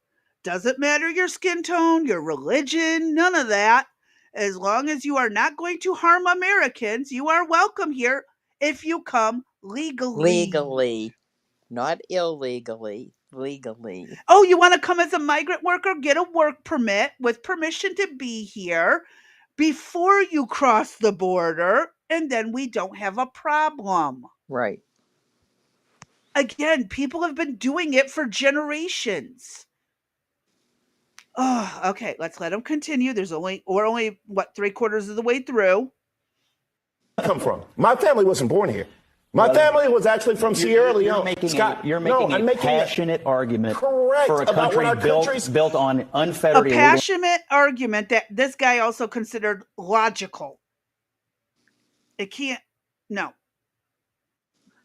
doesn't matter your skin tone, your religion, none of that. As long as you are not going to harm Americans, you are welcome here if you come legally. Legally. Not illegally. Legally. Oh, you want to come as a migrant worker? Get a work permit with permission to be here before you cross the border, and then we don't have a problem. Right. Again, people have been doing it for generations. Oh, okay, let's let him continue. We're only, what, 3/4 of the way through. come from? My family wasn't born here. My family was actually from Sierra Leone. You're making a passionate argument for a country built on unfettered illegal. A passionate argument that this guy also considered logical. It can't. No.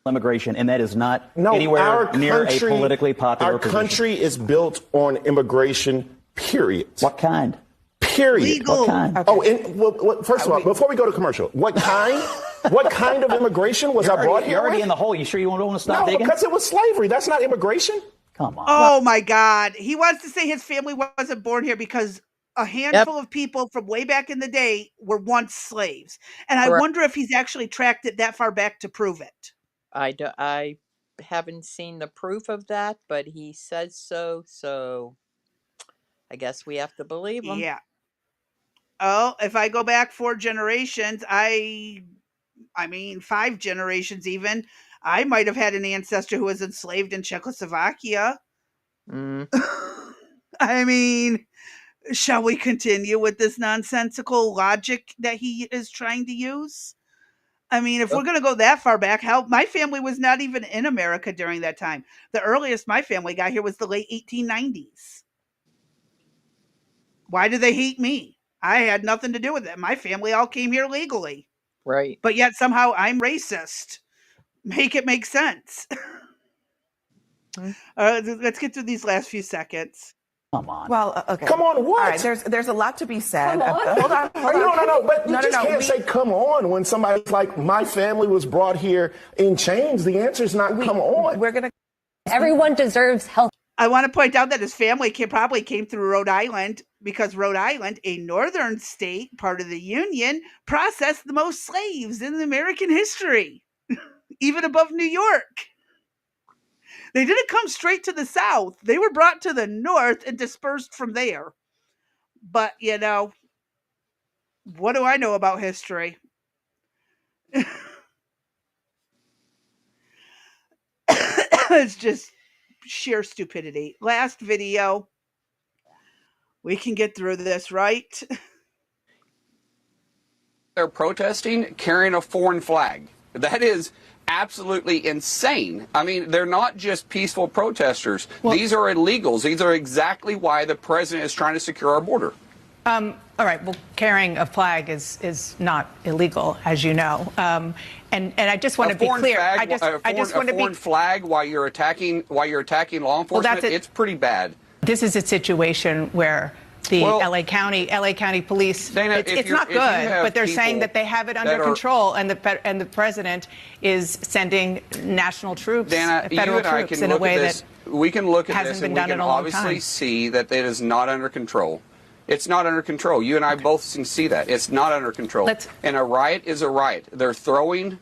Immigration, and that is not anywhere near a politically popular position. Our country is built on immigration, period. What kind? Period. Legal. What kind? Okay. Oh, and first of all, before we go to commercial, what kind? What kind of immigration was I brought here? You're already in the hole. You sure you don't want to stop digging? No, because it was slavery. That's not immigration. Come on. Oh, my God. He wants to say his family wasn't born here because a handful of people from way back in the day were once slaves. And I wonder if he's actually tracked it that far back to prove it. I haven't seen the proof of that, but he says so I guess we have to believe him. Yeah. Oh, if I go back 4 generations, I mean 5 generations even, I might have had an ancestor who was enslaved in Czechoslovakia. I mean, shall we continue with this nonsensical logic that he is trying to use? I mean, if we're going to go that far back, hell, my family was not even in America during that time. The earliest my family got here was the late 1890s. Why do they hate me? I had nothing to do with it. My family all came here legally. Right. But yet somehow I'm racist. Make it make sense. Let's get through these last few seconds. Come on. Well, okay. Come on, what? All right, there's a lot to be said. Hold on. No. But you just can't say come on when somebody's like, my family was brought here in chains. The answer is not come on. We're going to. Everyone deserves health. I want to point out that his family probably came through Rhode Island because Rhode Island, a northern state, part of the Union, processed the most slaves in American history, even above New York. They didn't come straight to the South. They were brought to the North and dispersed from there. But, you know, what do I know about history? It's just sheer stupidity. Last video. We can get through this, right? They're protesting carrying a foreign flag. That is absolutely insane. I mean, they're not just peaceful protesters. These are illegals. These are exactly why the president is trying to secure our border. All right. Well, carrying a flag is not illegal, as you know. And I just want to be clear. I just want to be flag while you're attacking law enforcement. It's pretty bad. This is a situation where the LA County Police. Dana, it's not good, but they're saying that they have it under control, and the president is sending national troops, federal troops, in a way that we can look at this and we can obviously time. see that it is not under control. It's not under control. You and I both can see that. It's not under control. And a riot is a riot. They're throwing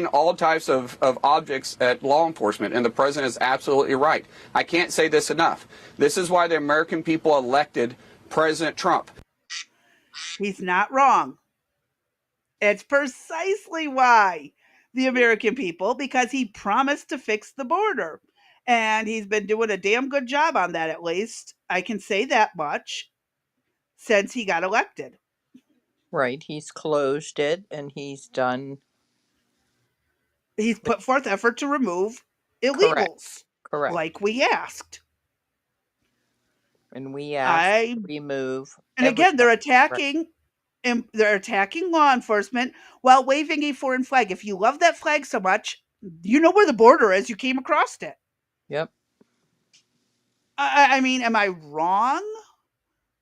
all types of objects at law enforcement, and the president is absolutely right. I can't say this enough. This is why the American people elected President Trump. He's not wrong. It's precisely why the American people, because he promised to fix the border. And he's been doing a damn good job on that, at least. I can say that much. Since he got elected. Right. He's closed it and he's put forth effort to remove illegals. Correct. Like we asked. And we asked to remove. And again, they're attacking law enforcement while waving a foreign flag. If you love that flag so much, you know where the border is. You came across it. Yep. I mean, am I wrong?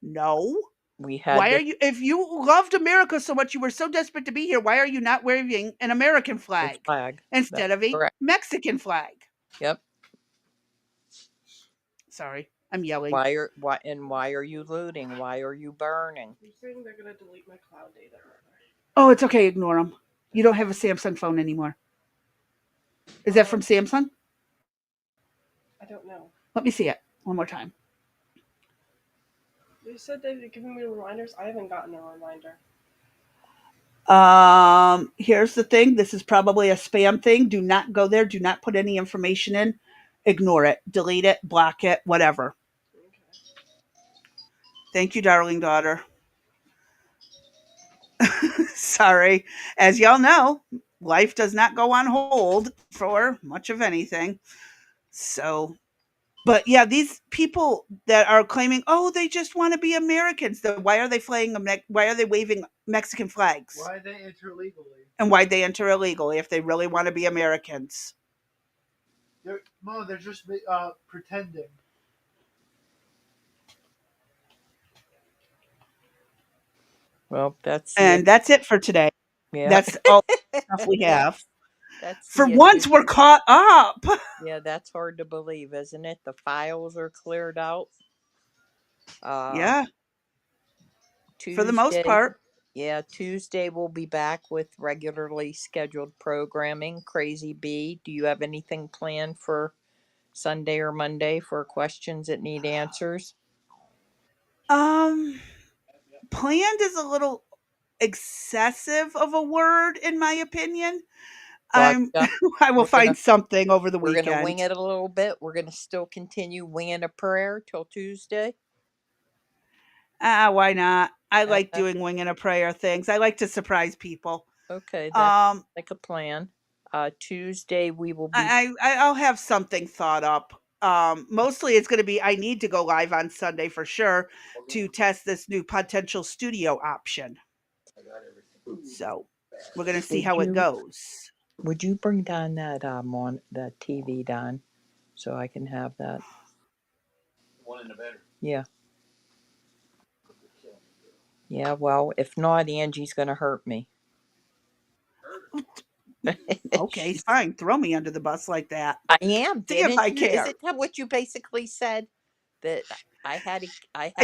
No. If you loved America so much, you were so desperate to be here, why are you not waving an American flag instead of a Mexican flag? Yep. Sorry, I'm yelling. Why are you looting? Why are you burning? You're saying they're going to delete my cloud data. Oh, it's okay. Ignore them. You don't have a Samsung phone anymore. Is that from Samsung? I don't know. Let me see it one more time. They said they'd giving me reminders. I haven't gotten a reminder. Here's the thing. This is probably a spam thing. Do not go there. Do not put any information in. Ignore it. Delete it. Block it. Whatever. Okay. Thank you, darling daughter. Sorry. sorry. As y'all know, life does not go on hold for much of anything. So, but yeah, these people that are claiming, oh, they just want to be Americans. Why are they why are they waving Mexican flags? Why they enter illegally? And why they enter illegally if they really want to be Americans? They're just pretending. Well, that's And that's it for today. Yeah. That's all the stuff we have. That's For the once, we're caught up. Yeah, that's hard to believe, isn't it? The files are cleared out. Yeah. Tuesday, for the most part. Yeah, Tuesday we'll be back with regularly scheduled programming. Crazy Bee, do you have anything planned for Sunday or Monday for questions that need answers? Planned is a little excessive of a word, in my opinion. Gotcha. I will find something over the weekend. We're gonna wing it a little bit. We're gonna still continue winging a prayer till Tuesday. Why not? I like doing winging a prayer things. I like to surprise people. Okay, that's like a plan. Tuesday we will be. I'll have something thought up. Mostly it's going to be I need to go live on Sunday for sure to test this new potential studio option. So we're going to see how it goes. Would you bring down that that TV down so I can have that? One in the bedroom. Yeah. Yeah, well, if not, Angie's going to hurt me. Okay, fine. Throw me under the bus like that. I am. See if I Didn't you? care. Isn't that what you basically said? That I had to.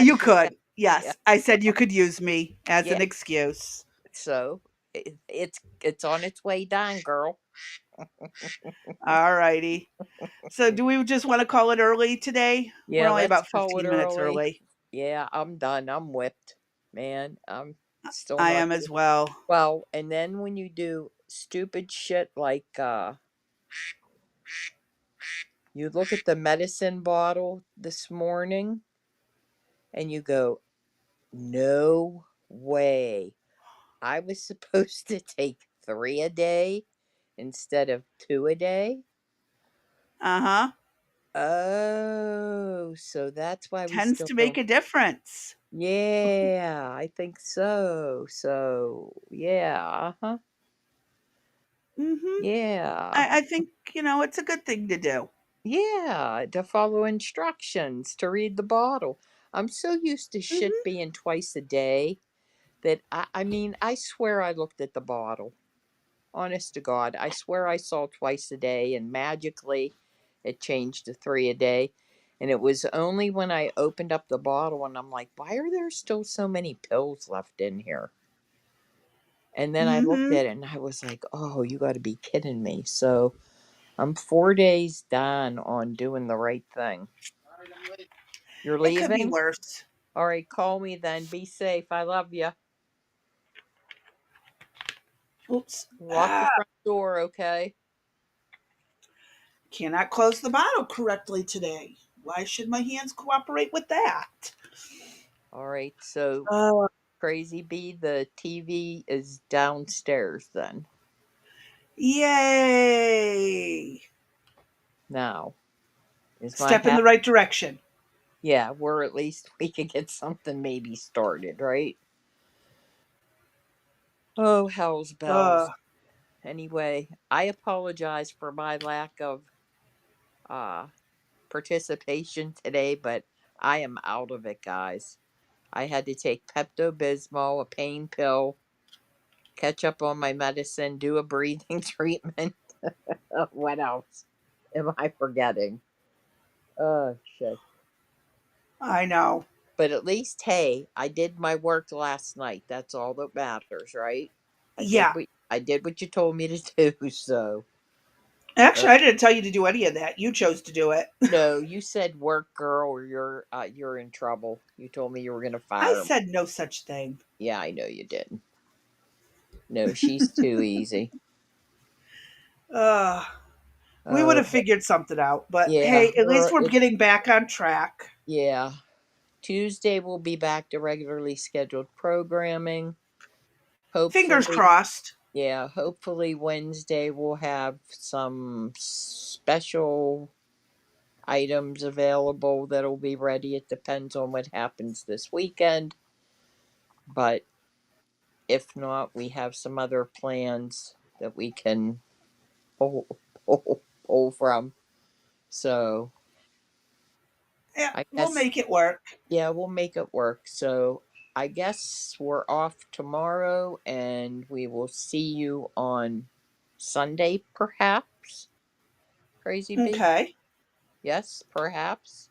You could. Yes. Yeah. I said you could use me as an excuse. So it's on its way down, girl. All righty. So do we just want to call it early today? Yeah, we're only about 15 minutes early. Yeah, I'm done. I'm whipped, man. I'm still. I am as well. Well, and then when you do stupid shit like you look at the medicine bottle this morning and you go, no way. I was supposed to take 3 a day instead of 2 a day. Uh-huh. Oh, so that's why tends to make a difference. Yeah, I think so. So, yeah, uh-huh. Mm-hmm. Yeah. I think, it's a good thing to do. Yeah, to follow instructions, to read the bottle. I'm so used to shit being twice a day that I mean, I swear I looked at the bottle. Honest to God, I swear I saw twice a day and magically it changed to 3 a day. And it was only when I opened up the bottle and I'm like, why are there still so many pills left in here? And then I looked at it and I was like, oh, you got to be kidding me. So I'm 4 days done on doing the right thing. You're leaving? It could be worse. All right, call me then. Be safe. I love you. Oops. Lock the front door, okay? Cannot close the bottle correctly today. Why should my hands cooperate with that? All right, so Crazy Bee, the TV is downstairs then. Yay! Now, step in the right direction. Yeah, where at least we can get something maybe started, right? Oh, hell's bells. Anyway, I apologize for my lack of participation today, but I am out of it, guys. I had to take Pepto-Bismol, a pain pill, catch up on my medicine, do a breathing treatment. What else am I forgetting? Oh, shit. I know. But at least, hey, I did my work last night. That's all that matters, right? I did what you told me to do, so. Actually, I didn't tell you to do any of that. You chose to do it. No, you said work, girl, or you're in trouble. You told me you were going to fire me. I said no such thing. Yeah, I know you did. No, she's too easy. We would have figured something out, but hey, at least we're getting back on track. Yeah. Tuesday we'll be back to regularly scheduled programming. Fingers hopefully, crossed. yeah, hopefully Wednesday we'll have some special items available that'll be ready. It depends on what happens this weekend. But if not, we have some other plans that we can pull, pull from. So Yeah, I we'll guess, make it work. yeah, we'll make it work. So I guess we're off tomorrow and we will see you on Sunday, perhaps. Crazy Bee? Okay. Yes, perhaps.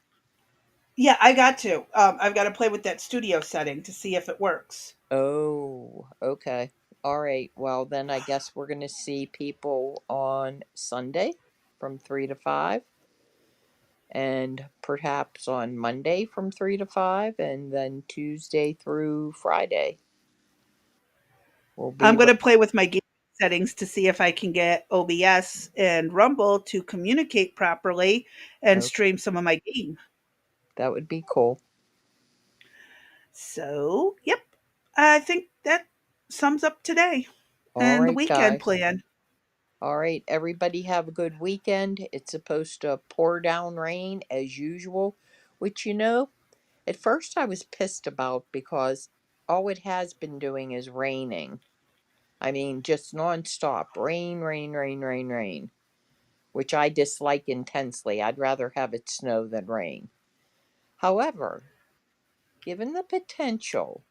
Yeah, I got to. I've got to play with that studio setting to see if it works. Oh, okay. All right. Well, then I guess we're going to see people on Sunday from 3 to 5, and perhaps on Monday from 3 to 5, and then Tuesday through Friday. We'll be I'm going to play with my game settings to see if I can get OBS and Rumble to communicate properly and Okay. stream some of my game. That would be cool. So, yep. I think that sums up today All and the right, weekend guys. plan. All right, everybody have a good weekend. It's supposed to pour down rain as usual, which, at first I was pissed about because all it has been doing is raining. I mean, just nonstop. Rain, rain, rain, rain, rain. Which I dislike intensely. I'd rather have it snow than rain. However, given the potential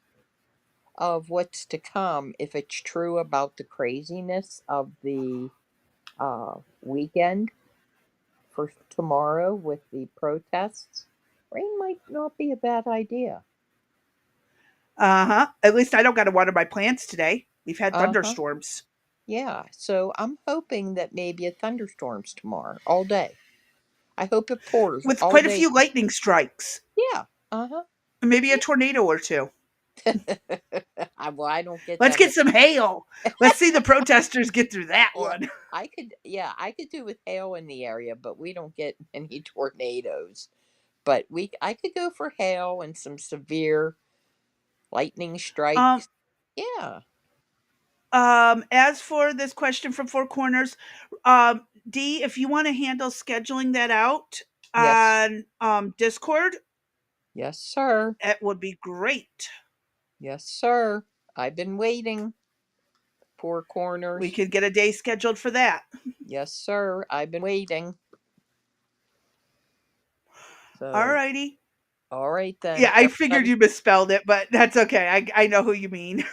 of what's to come, if it's true about the craziness of the weekend for tomorrow with the protests, rain might not be a bad idea. Uh-huh. At least I don't got to water my plants today. We've had thunderstorms. Yeah, so I'm hoping that maybe a thunderstorm's tomorrow all day. I hope it pours With all quite a day. few lightning strikes. Yeah. Uh-huh. Maybe a tornado or two. Well, I don't get Let's that get some hail. Let's see the protesters get through that one. I could do with hail in the area, but we don't get any tornadoes. But I could go for hail and some severe lightning strikes. Yeah. As for this question from Four Corners, Dee, if you want to handle scheduling that out on Discord, yes, sir. It would be great. Yes, sir. I've been waiting. Four Corners. We could get a day scheduled for that. Yes, sir. I've been waiting. So, alrighty. All right then. Yeah, I figured you misspelled it, but that's okay. I know who you mean.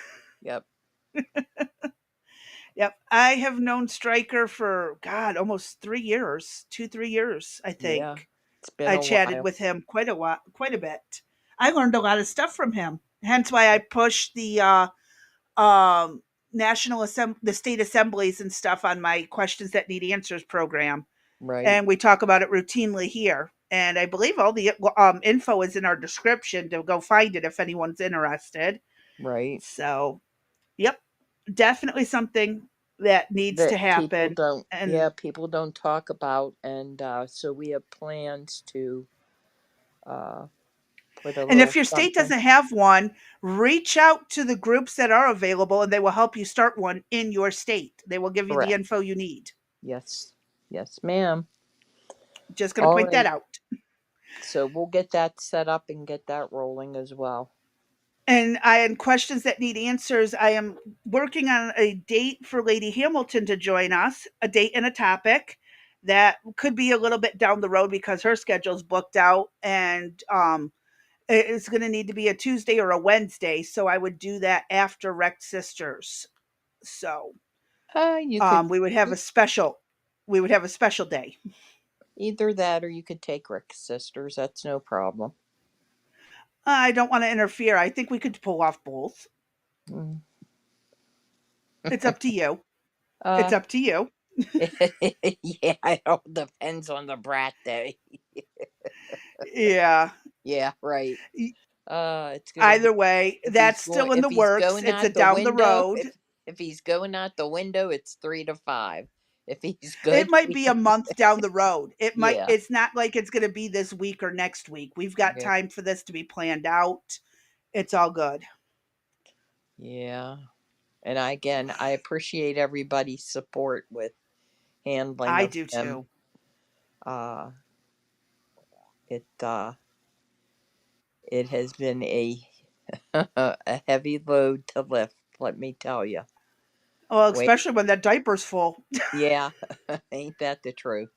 Yep. Yep. I have known Stryker for almost 3 years, 2-3 years, I think. Yeah, it's been I a chatted while. with him quite a bit. I learned a lot of stuff from him. Hence why I pushed the the state assemblies and stuff on my questions that need answers program. Right. And we talk about it routinely here. And I believe all the info is in our description to go find it if anyone's interested. Right. So, yep, definitely something that needs to happen. People don't talk about, and so we have plans to put a and if your state doesn't have one, reach out to the groups that are available and they will help you start one in your state. They will give you the info you need. Yes. Yes, ma'am. Just going to point that out. So we'll get that set up and get that rolling as well. And questions that need answers. I am working on a date for Lady Hamilton to join us, a date and a topic that could be a little bit down the road because her schedule's booked out, and it's going to need to be a Tuesday or a Wednesday. So I would do that after Wrecked Sisters. So we would have a special day. Either that or you could take Wrecked Sisters. That's no problem. I don't want to interfere. I think we could pull off both. It's up to you. It's up to you. Yeah, it all depends on the brat day. Yeah. Yeah, right. It's either way. That's still in the works. It's down the road. If he's going out the window, it's 3 to 5. If he's good, it might be a month down the road. It might. Yeah. It's not like it's going to be this week or next week. We've got time for this to be planned out. It's all good. Yeah. And I appreciate everybody's support with handling I of do him. too. Uh, it it has been a a heavy load to lift. Let me tell you. Well, Wait, especially when that diaper's full. yeah, ain't that the truth?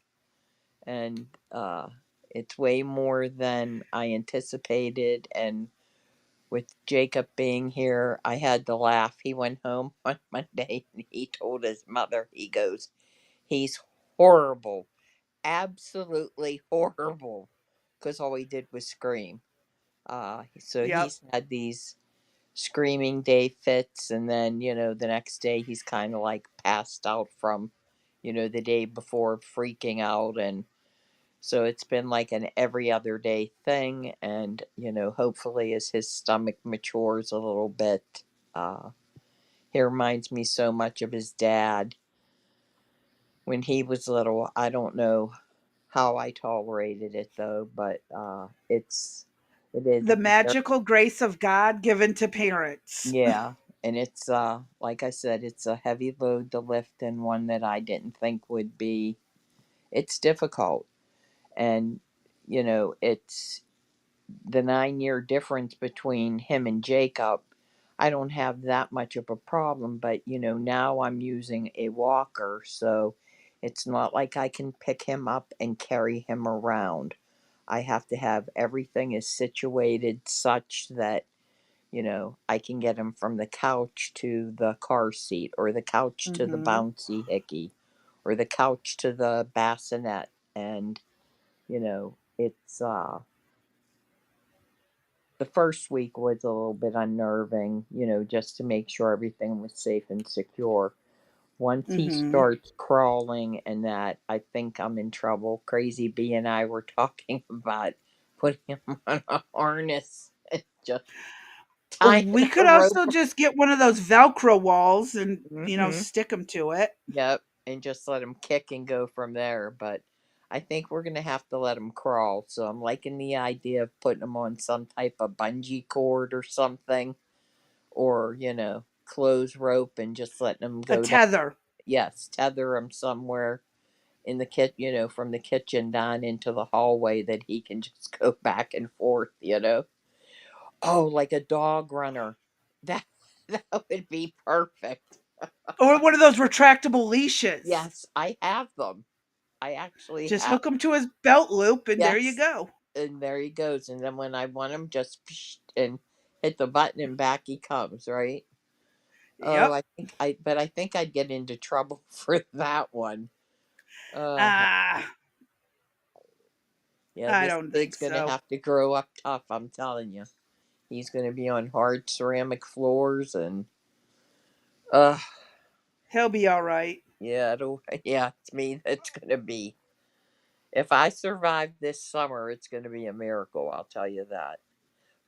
And it's way more than I anticipated. And with Jacob being here, I had to laugh. He went home on Monday and he told his mother, he goes, he's horrible, absolutely horrible, because all he did was scream. So Yep. he's had these screaming day fits, and then, the next day he's kind of like passed out from, the day before freaking out. And so it's been like an every other day thing. And, hopefully as his stomach matures a little bit, he reminds me so much of his dad when he was little. I don't know how I tolerated it though, but it is The magical grace of God given to parents. yeah. And it's like I said, it's a heavy load to lift, and one that I didn't think would be. It's difficult. And it's the 9-year difference between him and Jacob. I don't have that much of a problem, but now I'm using a walker, so it's not like I can pick him up and carry him around. I have to have everything is situated such that I can get him from the couch to the car seat, or the couch to the Mm-hmm. bouncy hickey, or the couch to the bassinet. And it's the first week was a little bit unnerving, just to make sure everything was safe and secure. Once he Mm-hmm. starts crawling and that, I think I'm in trouble. Crazy B and I were talking about putting him on a harness and just tying We a could rope. also just get one of those Velcro walls and, Mm-hmm. stick them to it. Yep, and just let him kick and go from there. But I think we're gonna have to let him crawl. So I'm liking the idea of putting him on some type of bungee cord or something, or close rope, and just letting him A go down. tether. Yes, tether him somewhere in the from the kitchen down into the hallway, that he can just go back and forth. Oh, like a dog runner. That that would be perfect. Or one of those retractable leashes. Yes, I have them. I actually Just have. hook him to his belt loop and there you Yes, go. and there he goes. And then when I want him, just and hit the button, and back he comes. Right. Oh, Yep. but I think I'd get into trouble for that one. Ah, Yeah, I this don't think kid's gonna so. have to grow up tough. I'm telling you, he's gonna be on hard ceramic floors, and uh, He'll be all right. yeah, yeah, it's me that's gonna be. If I survive this summer, it's gonna be a miracle. I'll tell you that.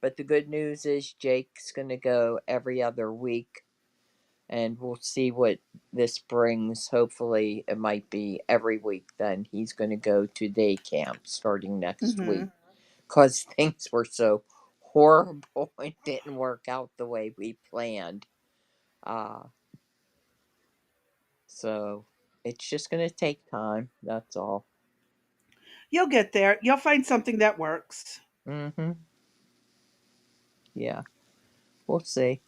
But the good news is Jake's gonna go every other week, and we'll see what this brings. Hopefully, it might be every week. Then he's going to go to day camp starting next Mm-hmm. week, because things were so horrible. It didn't work out the way we planned. Uh, so it's just going to take time. That's all. You'll get there. You'll find something that works. Mm-hmm. Yeah, we'll see.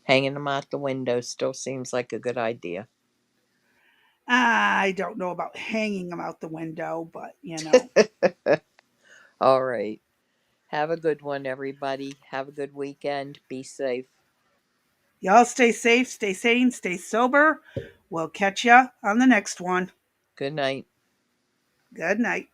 Hanging them out the window still seems like a good idea. I don't know about hanging them out the window, but All right. Have a good one, everybody. Have a good weekend. Be safe. Y'all stay safe, stay sane, stay sober. We'll catch ya on the next one. Good night. Good night.